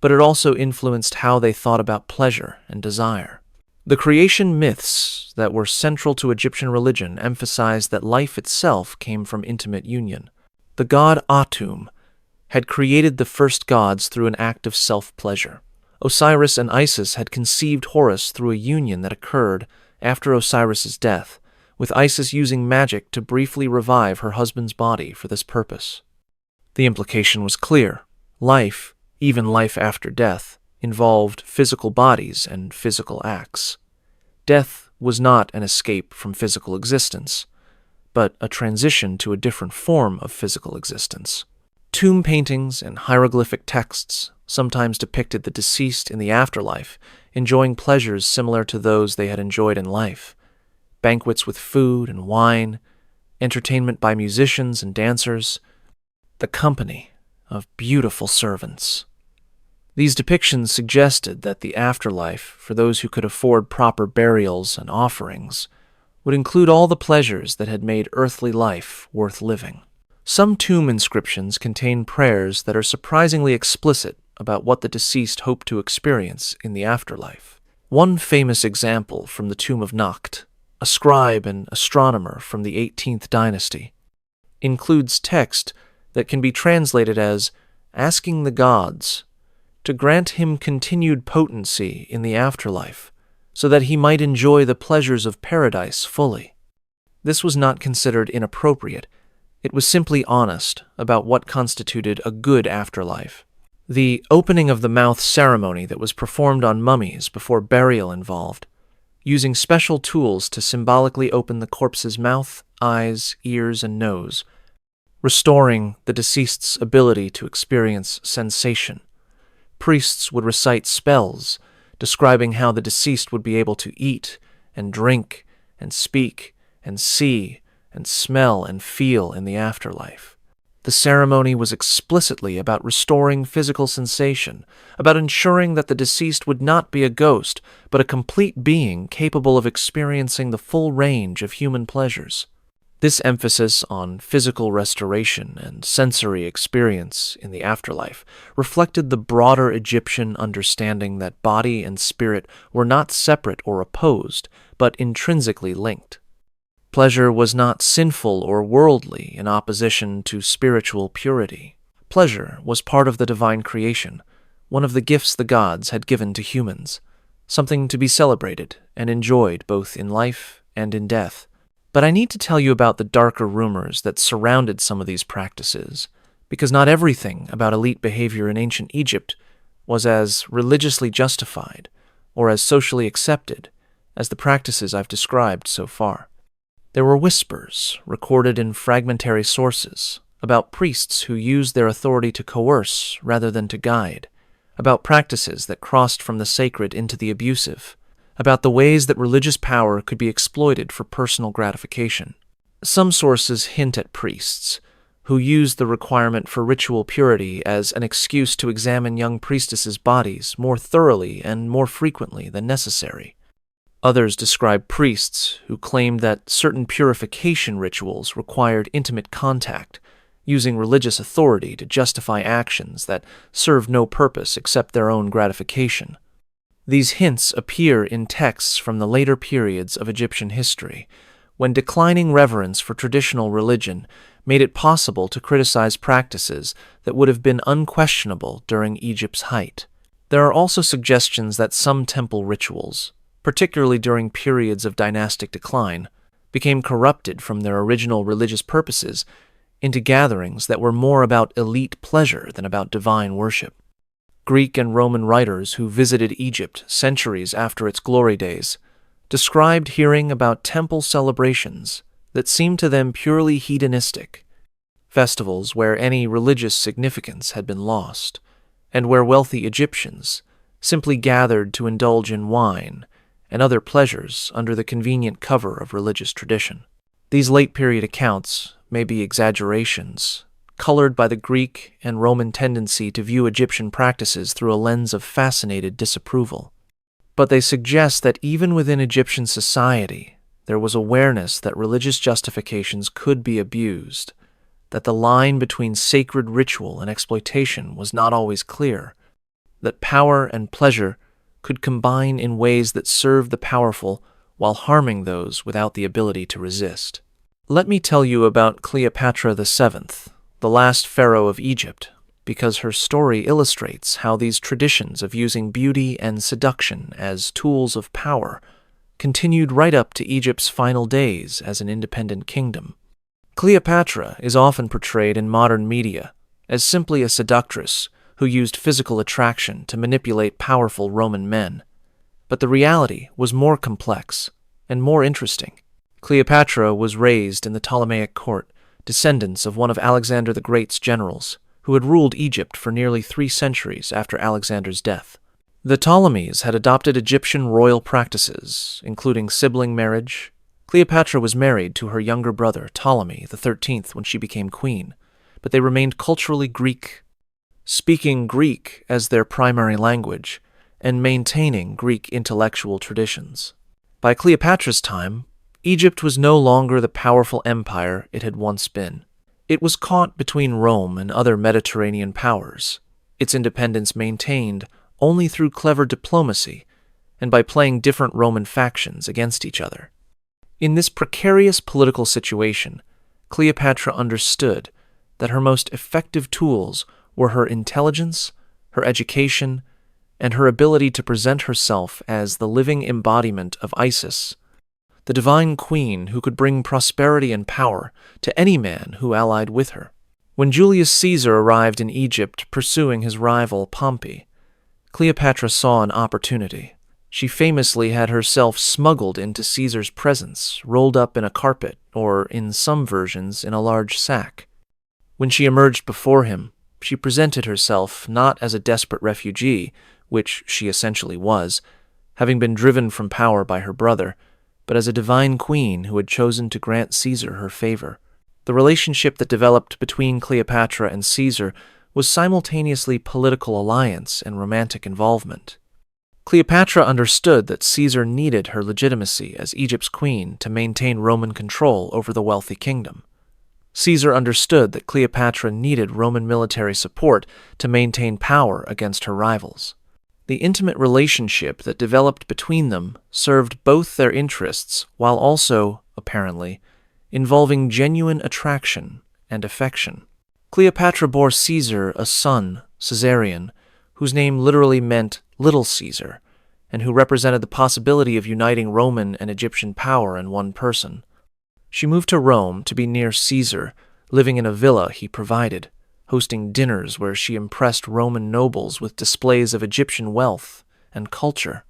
Speaker 1: but it also influenced how they thought about pleasure and desire. The creation myths that were central to Egyptian religion emphasized that life itself came from intimate union. The god Atum had created the first gods through an act of self-pleasure. Osiris and Isis had conceived Horus through a union that occurred after Osiris's death, with Isis using magic to briefly revive her husband's body for this purpose. The implication was clear. Life, even life after death, involved physical bodies and physical acts. Death was not an escape from physical existence, but a transition to a different form of physical existence. Tomb paintings and hieroglyphic texts sometimes depicted the deceased in the afterlife, enjoying pleasures similar to those they had enjoyed in life. Banquets with food and wine, entertainment by musicians and dancers, the company of beautiful servants. These depictions suggested that the afterlife, for those who could afford proper burials and offerings, would include all the pleasures that had made earthly life worth living. Some tomb inscriptions contain prayers that are surprisingly explicit about what the deceased hoped to experience in the afterlife. One famous example from the tomb of Nakht, a scribe and astronomer from the 18th dynasty, includes text that can be translated as asking the gods to grant him continued potency in the afterlife so that he might enjoy the pleasures of paradise fully. This was not considered inappropriate. It was simply honest about what constituted a good afterlife. The opening of the mouth ceremony that was performed on mummies before burial involved using special tools to symbolically open the corpse's mouth, eyes, ears, and nose, restoring the deceased's ability to experience sensation. Priests would recite spells describing how the deceased would be able to eat and drink and speak and see and smell and feel in the afterlife. The ceremony was explicitly about restoring physical sensation, about ensuring that the deceased would not be a ghost, but a complete being capable of experiencing the full range of human pleasures. This emphasis on physical restoration and sensory experience in the afterlife reflected the broader Egyptian understanding that body and spirit were not separate or opposed, but intrinsically linked. Pleasure was not sinful or worldly in opposition to spiritual purity. Pleasure was part of the divine creation, one of the gifts the gods had given to humans, something to be celebrated and enjoyed both in life and in death. But I need to tell you about the darker rumors that surrounded some of these practices, because not everything about elite behavior in ancient Egypt was as religiously justified or as socially accepted as the practices I've described so far. There were whispers, recorded in fragmentary sources, about priests who used their authority to coerce rather than to guide, about practices that crossed from the sacred into the abusive, about the ways that religious power could be exploited for personal gratification. Some sources hint at priests, who used the requirement for ritual purity as an excuse to examine young priestesses' bodies more thoroughly and more frequently than necessary. Others describe priests who claimed that certain purification rituals required intimate contact, using religious authority to justify actions that served no purpose except their own gratification. These hints appear in texts from the later periods of Egyptian history, when declining reverence for traditional religion made it possible to criticize practices that would have been unquestionable during Egypt's height. There are also suggestions that some temple rituals, particularly during periods of dynastic decline, became corrupted from their original religious purposes into gatherings that were more about elite pleasure than about divine worship. Greek and Roman writers who visited Egypt centuries after its glory days described hearing about temple celebrations that seemed to them purely hedonistic, festivals where any religious significance had been lost, and where wealthy Egyptians simply gathered to indulge in wine and other pleasures under the convenient cover of religious tradition. These late-period accounts may be exaggerations, colored by the Greek and Roman tendency to view Egyptian practices through a lens of fascinated disapproval. But they suggest that even within Egyptian society, there was awareness that religious justifications could be abused, that the line between sacred ritual and exploitation was not always clear, that power and pleasure could combine in ways that served the powerful while harming those without the ability to resist. Let me tell you about Cleopatra VII, the last pharaoh of Egypt, because her story illustrates how these traditions of using beauty and seduction as tools of power continued right up to Egypt's final days as an independent kingdom. Cleopatra is often portrayed in modern media as simply a seductress who used physical attraction to manipulate powerful Roman men. But the reality was more complex and more interesting. Cleopatra was raised in the Ptolemaic court, descendants of one of Alexander the Great's generals, who had ruled Egypt for nearly 3 centuries after Alexander's death. The Ptolemies had adopted Egyptian royal practices, including sibling marriage. Cleopatra was married to her younger brother, Ptolemy XIII, when she became queen, but they remained culturally Greek, speaking Greek as their primary language and maintaining Greek intellectual traditions. By Cleopatra's time, Egypt was no longer the powerful empire it had once been. It was caught between Rome and other Mediterranean powers, its independence maintained only through clever diplomacy and by playing different Roman factions against each other. In this precarious political situation, Cleopatra understood that her most effective tools were her intelligence, her education, and her ability to present herself as the living embodiment of Isis, the divine queen who could bring prosperity and power to any man who allied with her. When Julius Caesar arrived in Egypt pursuing his rival Pompey, Cleopatra saw an opportunity. She famously had herself smuggled into Caesar's presence, rolled up in a carpet, or, in some versions, in a large sack. When she emerged before him, she presented herself not as a desperate refugee, which she essentially was, having been driven from power by her brother, but as a divine queen who had chosen to grant Caesar her favor. The relationship that developed between Cleopatra and Caesar was simultaneously political alliance and romantic involvement. Cleopatra understood that Caesar needed her legitimacy as Egypt's queen to maintain Roman control over the wealthy kingdom. Caesar understood that Cleopatra needed Roman military support to maintain power against her rivals. The intimate relationship that developed between them served both their interests while also, apparently, involving genuine attraction and affection. Cleopatra bore Caesar a son, Caesarion, whose name literally meant Little Caesar, and who represented the possibility of uniting Roman and Egyptian power in one person. She moved to Rome to be near Caesar, living in a villa he provided, hosting dinners where she impressed Roman nobles with displays of Egyptian wealth and culture.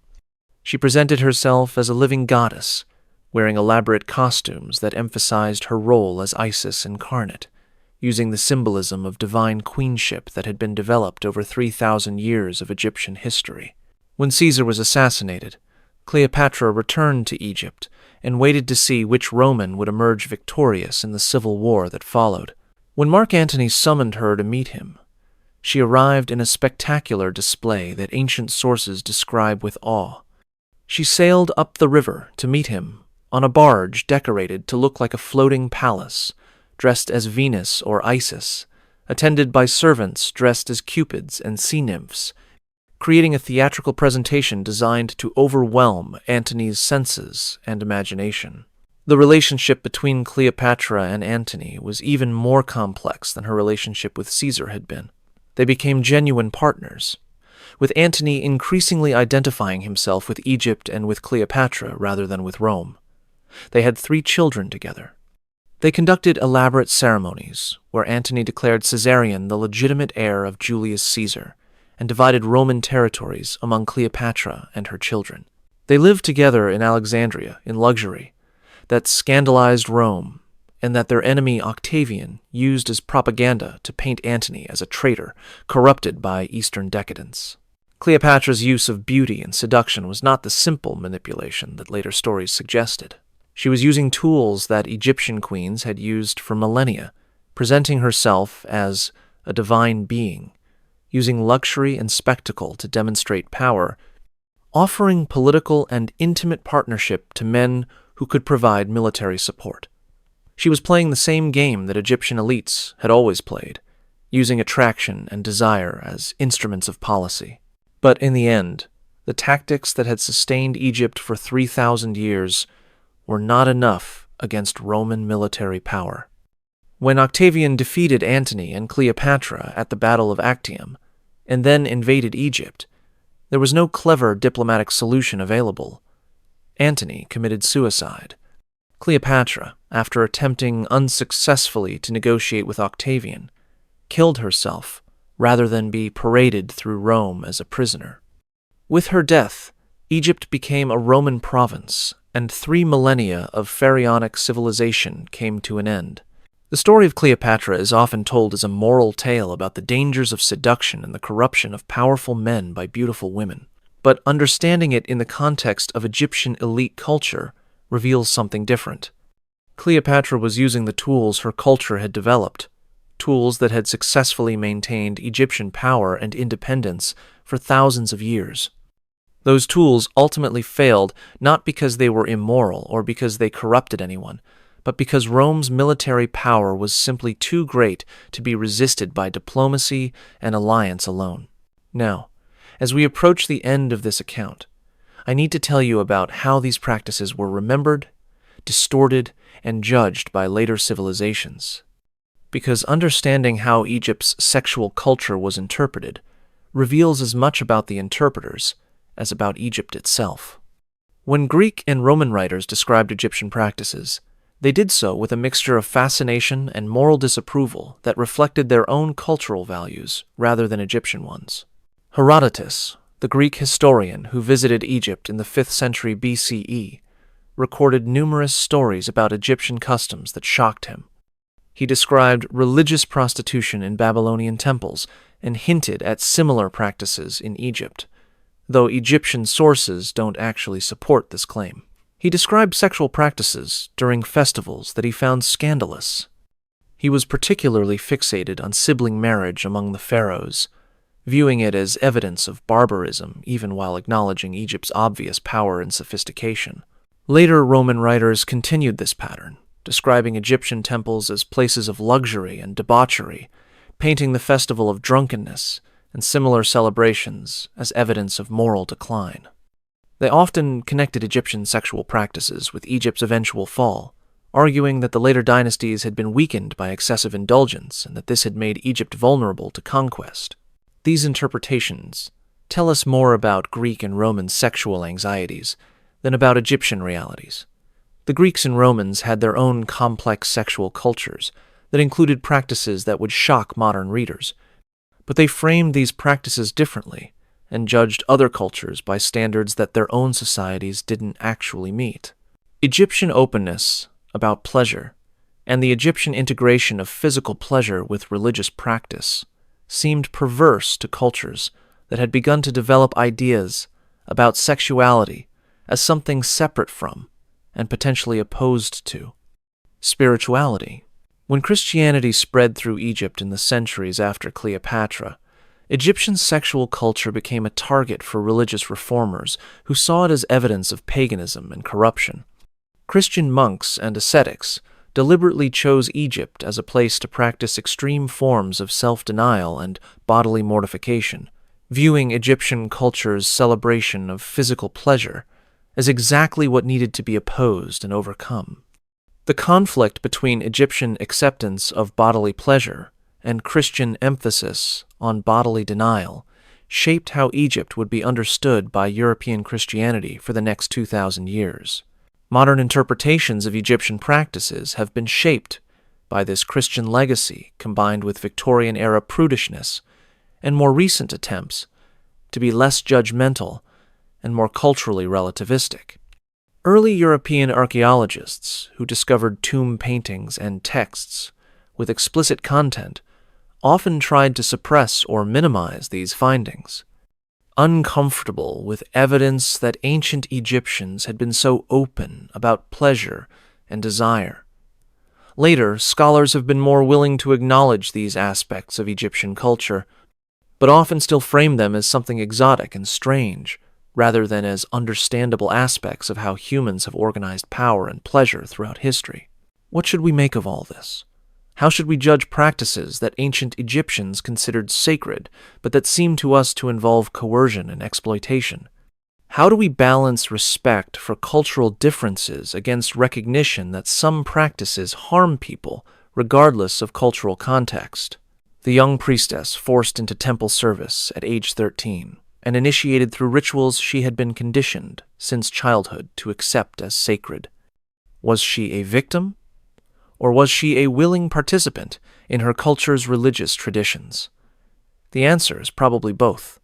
Speaker 1: She presented herself as a living goddess, wearing elaborate costumes that emphasized her role as Isis incarnate, using the symbolism of divine queenship that had been developed over 3,000 years of Egyptian history. When Caesar was assassinated, Cleopatra returned to Egypt and waited to see which Roman would emerge victorious in the civil war that followed. When Mark Antony summoned her to meet him, she arrived in a spectacular display that ancient sources describe with awe. She sailed up the river to meet him on a barge decorated to look like a floating palace, dressed as Venus or Isis, attended by servants dressed as cupids and sea nymphs, creating a theatrical presentation designed to overwhelm Antony's senses and imagination. The relationship between Cleopatra and Antony was even more complex than her relationship with Caesar had been. They became genuine partners, with Antony increasingly identifying himself with Egypt and with Cleopatra rather than with Rome. They had 3 children together. They conducted elaborate ceremonies where Antony declared Caesarion the legitimate heir of Julius Caesar and divided Roman territories among Cleopatra and her children. They lived together in Alexandria in luxury that scandalized Rome, and that their enemy Octavian used as propaganda to paint Antony as a traitor corrupted by Eastern decadence. Cleopatra's use of beauty and seduction was not the simple manipulation that later stories suggested. She was using tools that Egyptian queens had used for millennia, presenting herself as a divine being, using luxury and spectacle to demonstrate power, offering political and intimate partnership to men who could provide military support. She was playing the same game that Egyptian elites had always played, using attraction and desire as instruments of policy. But in the end, the tactics that had sustained Egypt for 3,000 years were not enough against Roman military power. When Octavian defeated Antony and Cleopatra at the Battle of Actium, and then invaded Egypt, there was no clever diplomatic solution available. Antony committed suicide. Cleopatra, after attempting unsuccessfully to negotiate with Octavian, killed herself rather than be paraded through Rome as a prisoner. With her death, Egypt became a Roman province, and 3 millennia of pharaonic civilization came to an end. The story of Cleopatra is often told as a moral tale about the dangers of seduction and the corruption of powerful men by beautiful women. But understanding it in the context of Egyptian elite culture reveals something different. Cleopatra was using the tools her culture had developed, tools that had successfully maintained Egyptian power and independence for thousands of years. Those tools ultimately failed not because they were immoral or because they corrupted anyone, but because Rome's military power was simply too great to be resisted by diplomacy and alliance alone. Now, as we approach the end of this account, I need to tell you about how these practices were remembered, distorted, and judged by later civilizations. Because understanding how Egypt's sexual culture was interpreted reveals as much about the interpreters as about Egypt itself. When Greek and Roman writers described Egyptian practices, They did so with a mixture of fascination and moral disapproval that reflected their own cultural values rather than Egyptian ones. Herodotus, the Greek historian who visited Egypt in the 5th century BCE, recorded numerous stories about Egyptian customs that shocked him. He described religious prostitution in Babylonian temples and hinted at similar practices in Egypt, though Egyptian sources don't actually support this claim. He described sexual practices during festivals that he found scandalous. He was particularly fixated on sibling marriage among the pharaohs, viewing it as evidence of barbarism even while acknowledging Egypt's obvious power and sophistication. Later Roman writers continued this pattern, describing Egyptian temples as places of luxury and debauchery, painting the festival of drunkenness and similar celebrations as evidence of moral decline. They often connected Egyptian sexual practices with Egypt's eventual fall, arguing that the later dynasties had been weakened by excessive indulgence and that this had made Egypt vulnerable to conquest. These interpretations tell us more about Greek and Roman sexual anxieties than about Egyptian realities. The Greeks and Romans had their own complex sexual cultures that included practices that would shock modern readers, but they framed these practices differently and judged other cultures by standards that their own societies didn't actually meet. Egyptian openness about pleasure and the Egyptian integration of physical pleasure with religious practice seemed perverse to cultures that had begun to develop ideas about sexuality as something separate from and potentially opposed to spirituality. When Christianity spread through Egypt in the centuries after Cleopatra, Egyptian sexual culture became a target for religious reformers who saw it as evidence of paganism and corruption. Christian monks and ascetics deliberately chose Egypt as a place to practice extreme forms of self-denial and bodily mortification, viewing Egyptian culture's celebration of physical pleasure as exactly what needed to be opposed and overcome. The conflict between Egyptian acceptance of bodily pleasure and Christian emphasis on bodily denial shaped how Egypt would be understood by European Christianity for the next 2,000 years. Modern interpretations of Egyptian practices have been shaped by this Christian legacy combined with Victorian-era prudishness and more recent attempts to be less judgmental and more culturally relativistic. Early European archaeologists who discovered tomb paintings and texts with explicit content often tried to suppress or minimize these findings, uncomfortable with evidence that ancient Egyptians had been so open about pleasure and desire. Later, scholars have been more willing to acknowledge these aspects of Egyptian culture, but often still frame them as something exotic and strange, rather than as understandable aspects of how humans have organized power and pleasure throughout history. What should we make of all this? How should we judge practices that ancient Egyptians considered sacred, but that seem to us to involve coercion and exploitation? How do we balance respect for cultural differences against recognition that some practices harm people regardless of cultural context? The young priestess forced into temple service at age 13 and initiated through rituals she had been conditioned since childhood to accept as sacred. Was she a victim? Or was she a willing participant in her culture's religious traditions? The answer is probably both,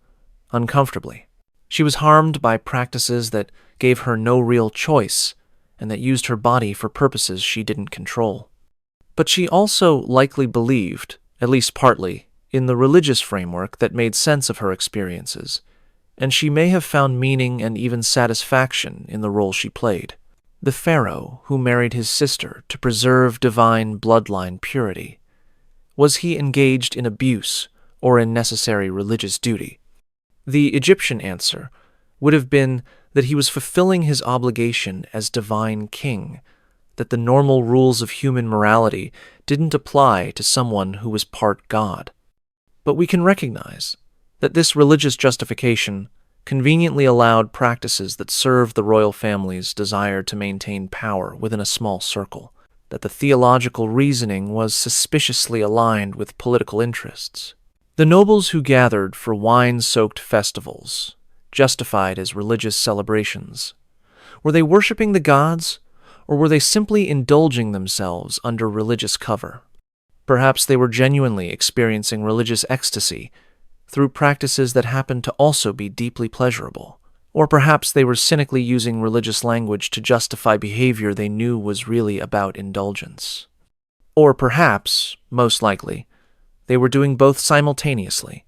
Speaker 1: uncomfortably. She was harmed by practices that gave her no real choice and that used her body for purposes she didn't control. But she also likely believed, at least partly, in the religious framework that made sense of her experiences, and she may have found meaning and even satisfaction in the role she played. The pharaoh who married his sister to preserve divine bloodline purity. Was he engaged in abuse or in necessary religious duty? The Egyptian answer would have been that he was fulfilling his obligation as divine king, that the normal rules of human morality didn't apply to someone who was part god. But we can recognize that this religious justification conveniently allowed practices that served the royal family's desire to maintain power within a small circle, that the theological reasoning was suspiciously aligned with political interests. The nobles who gathered for wine-soaked festivals, justified as religious celebrations, were they worshipping the gods, Or were they simply indulging themselves under religious cover? Perhaps they were genuinely experiencing religious ecstasy through practices that happened to also be deeply pleasurable. Or perhaps they were cynically using religious language to justify behavior they knew was really about indulgence. Or perhaps, most likely, they were doing both simultaneously,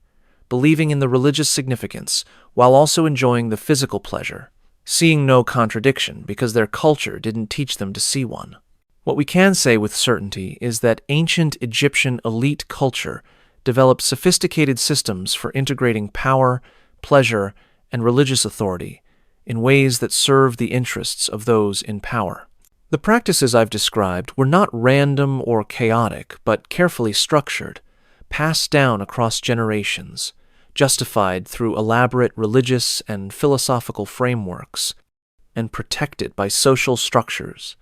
Speaker 1: believing in the religious significance while also enjoying the physical pleasure, seeing no contradiction because their culture didn't teach them to see one. What we can say with certainty is that ancient Egyptian elite culture developed sophisticated systems for integrating power, pleasure, and religious authority in ways that served the interests of those in power. The practices I've described were not random or chaotic, but carefully structured, passed down across generations, justified through elaborate religious and philosophical frameworks, and protected by social structures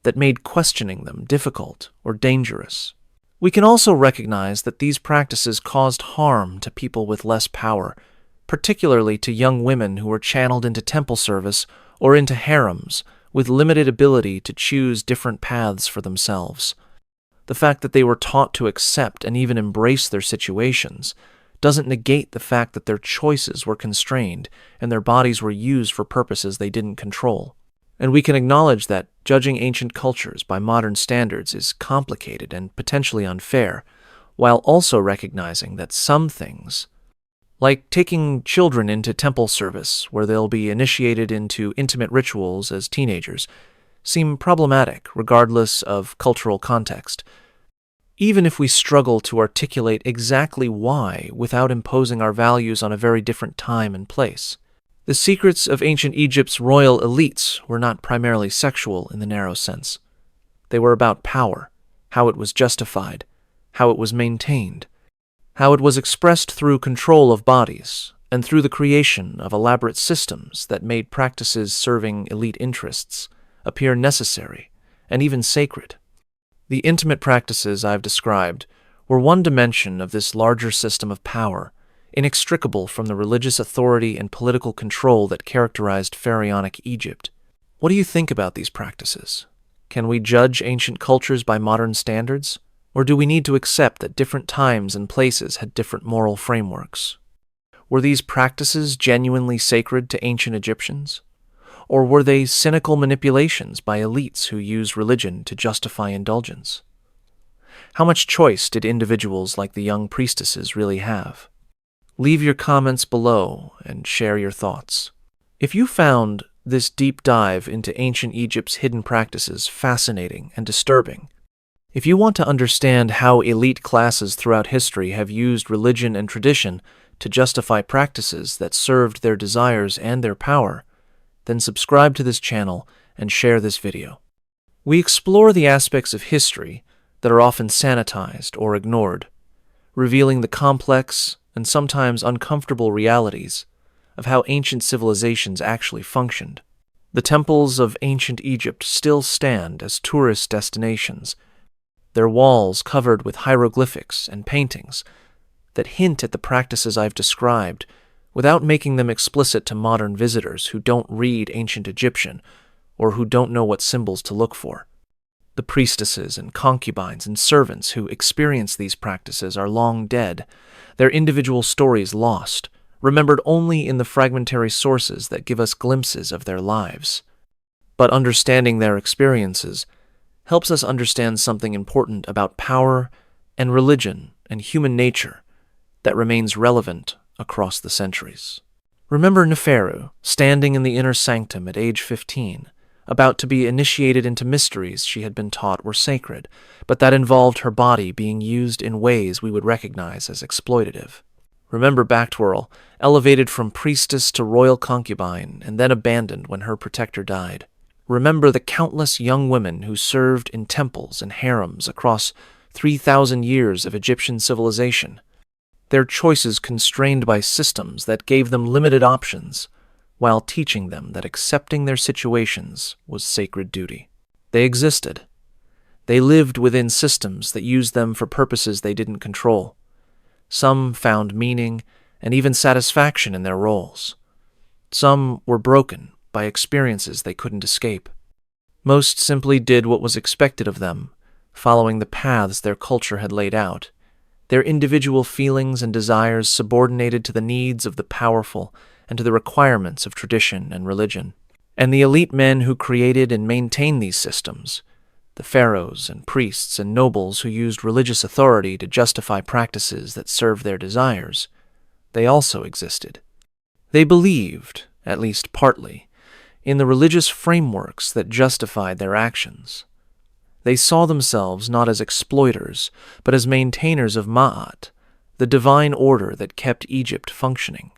Speaker 1: that made questioning them difficult or dangerous. We can also recognize that these practices caused harm to people with less power, particularly to young women who were channeled into temple service or into harems with limited ability to choose different paths for themselves. The fact that they were taught to accept and even embrace their situations doesn't negate the fact that their choices were constrained and their bodies were used for purposes they didn't control. And we can acknowledge that judging ancient cultures by modern standards is complicated and potentially unfair, while also recognizing that some things, like taking children into temple service where they'll be initiated into intimate rituals as teenagers, seem problematic regardless of cultural context, even if we struggle to articulate exactly why without imposing our values on a very different time and place. The secrets of ancient Egypt's royal elites were not primarily sexual in the narrow sense. They were about power, how it was justified, how it was maintained, how it was expressed through control of bodies, and through the creation of elaborate systems that made practices serving elite interests appear necessary and even sacred. The intimate practices I've described were one dimension of this larger system of power, inextricable from the religious authority and political control that characterized pharaonic Egypt. What do you think about these practices? Can we judge ancient cultures by modern standards? Or do we need to accept that different times and places had different moral frameworks? Were these practices genuinely sacred to ancient Egyptians? Or were they cynical manipulations by elites who used religion to justify indulgence? How much choice did individuals like the young priestesses really have? Leave your comments below and share your thoughts. If you found this deep dive into ancient Egypt's hidden practices fascinating and disturbing, if you want to understand how elite classes throughout history have used religion and tradition to justify practices that served their desires and their power, then subscribe to this channel and share this video. We explore the aspects of history that are often sanitized or ignored, revealing the complex and sometimes uncomfortable realities of how ancient civilizations actually functioned. The temples of ancient Egypt still stand as tourist destinations, their walls covered with hieroglyphics and paintings that hint at the practices I've described without making them explicit to modern visitors who don't read ancient Egyptian or who don't know what symbols to look for. The priestesses and concubines and servants who experience these practices are long dead, their individual stories lost, remembered only in the fragmentary sources that give us glimpses of their lives. But understanding their experiences helps us understand something important about power and religion and human nature that remains relevant across the centuries. Remember Neferu, standing in the inner sanctum at age 15, about to be initiated into mysteries she had been taught were sacred, but that involved her body being used in ways we would recognize as exploitative. Remember Bwirl, elevated from priestess to royal concubine and then abandoned when her protector died. Remember the countless young women who served in temples and harems across 3,000 years of Egyptian civilization, their choices constrained by systems that gave them limited options, while teaching them that accepting their situations was sacred duty. They existed. They lived within systems that used them for purposes they didn't control. Some found meaning and even satisfaction in their roles. Some were broken by experiences they couldn't escape. Most simply did what was expected of them, following the paths their culture had laid out, their individual feelings and desires subordinated to the needs of the powerful and to the requirements of tradition and religion. And the elite men who created and maintained these systems, the pharaohs and priests and nobles who used religious authority to justify practices that served their desires, they also existed. They believed, at least partly, in the religious frameworks that justified their actions. They saw themselves not as exploiters, but as maintainers of Ma'at, the divine order that kept Egypt functioning.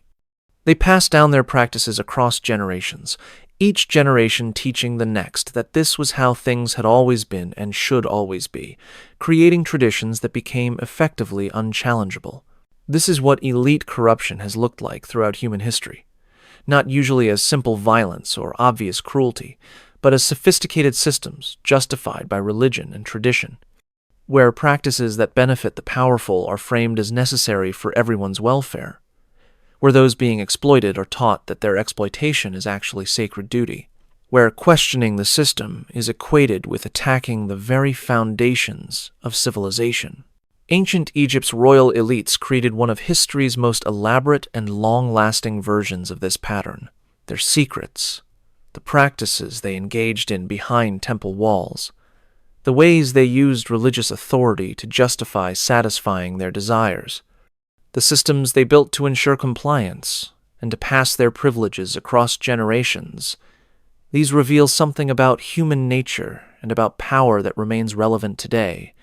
Speaker 1: They passed down their practices across generations, each generation teaching the next that this was how things had always been and should always be, creating traditions that became effectively unchallengeable. This is what elite corruption has looked like throughout human history, not usually as simple violence or obvious cruelty, but as sophisticated systems justified by religion and tradition, where practices that benefit the powerful are framed as necessary for everyone's welfare, where those being exploited are taught that their exploitation is actually sacred duty, where questioning the system is equated with attacking the very foundations of civilization. Ancient Egypt's royal elites created one of history's most elaborate and long-lasting versions of this pattern. Their secrets, the practices they engaged in behind temple walls, the ways they used religious authority to justify satisfying their desires, the systems they built to ensure compliance and to pass their privileges across generations. These reveal something about human nature and about power that remains relevant today,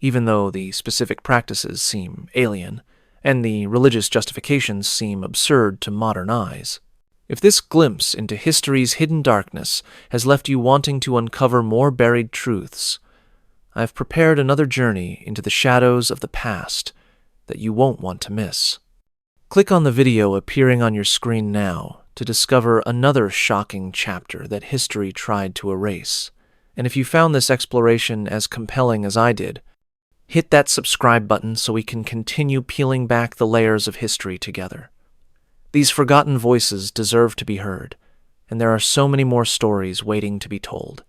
Speaker 1: even though the specific practices seem alien and the religious justifications seem absurd to modern eyes. If this glimpse into history's hidden darkness has left you wanting to uncover more buried truths, I've prepared another journey into the shadows of the past that you won't want to miss. Click on the video appearing on your screen now to discover another shocking chapter that history tried to erase. And if you found this exploration as compelling as I did, hit that subscribe button so we can continue peeling back the layers of history together. These forgotten voices deserve to be heard, and there are so many more stories waiting to be told.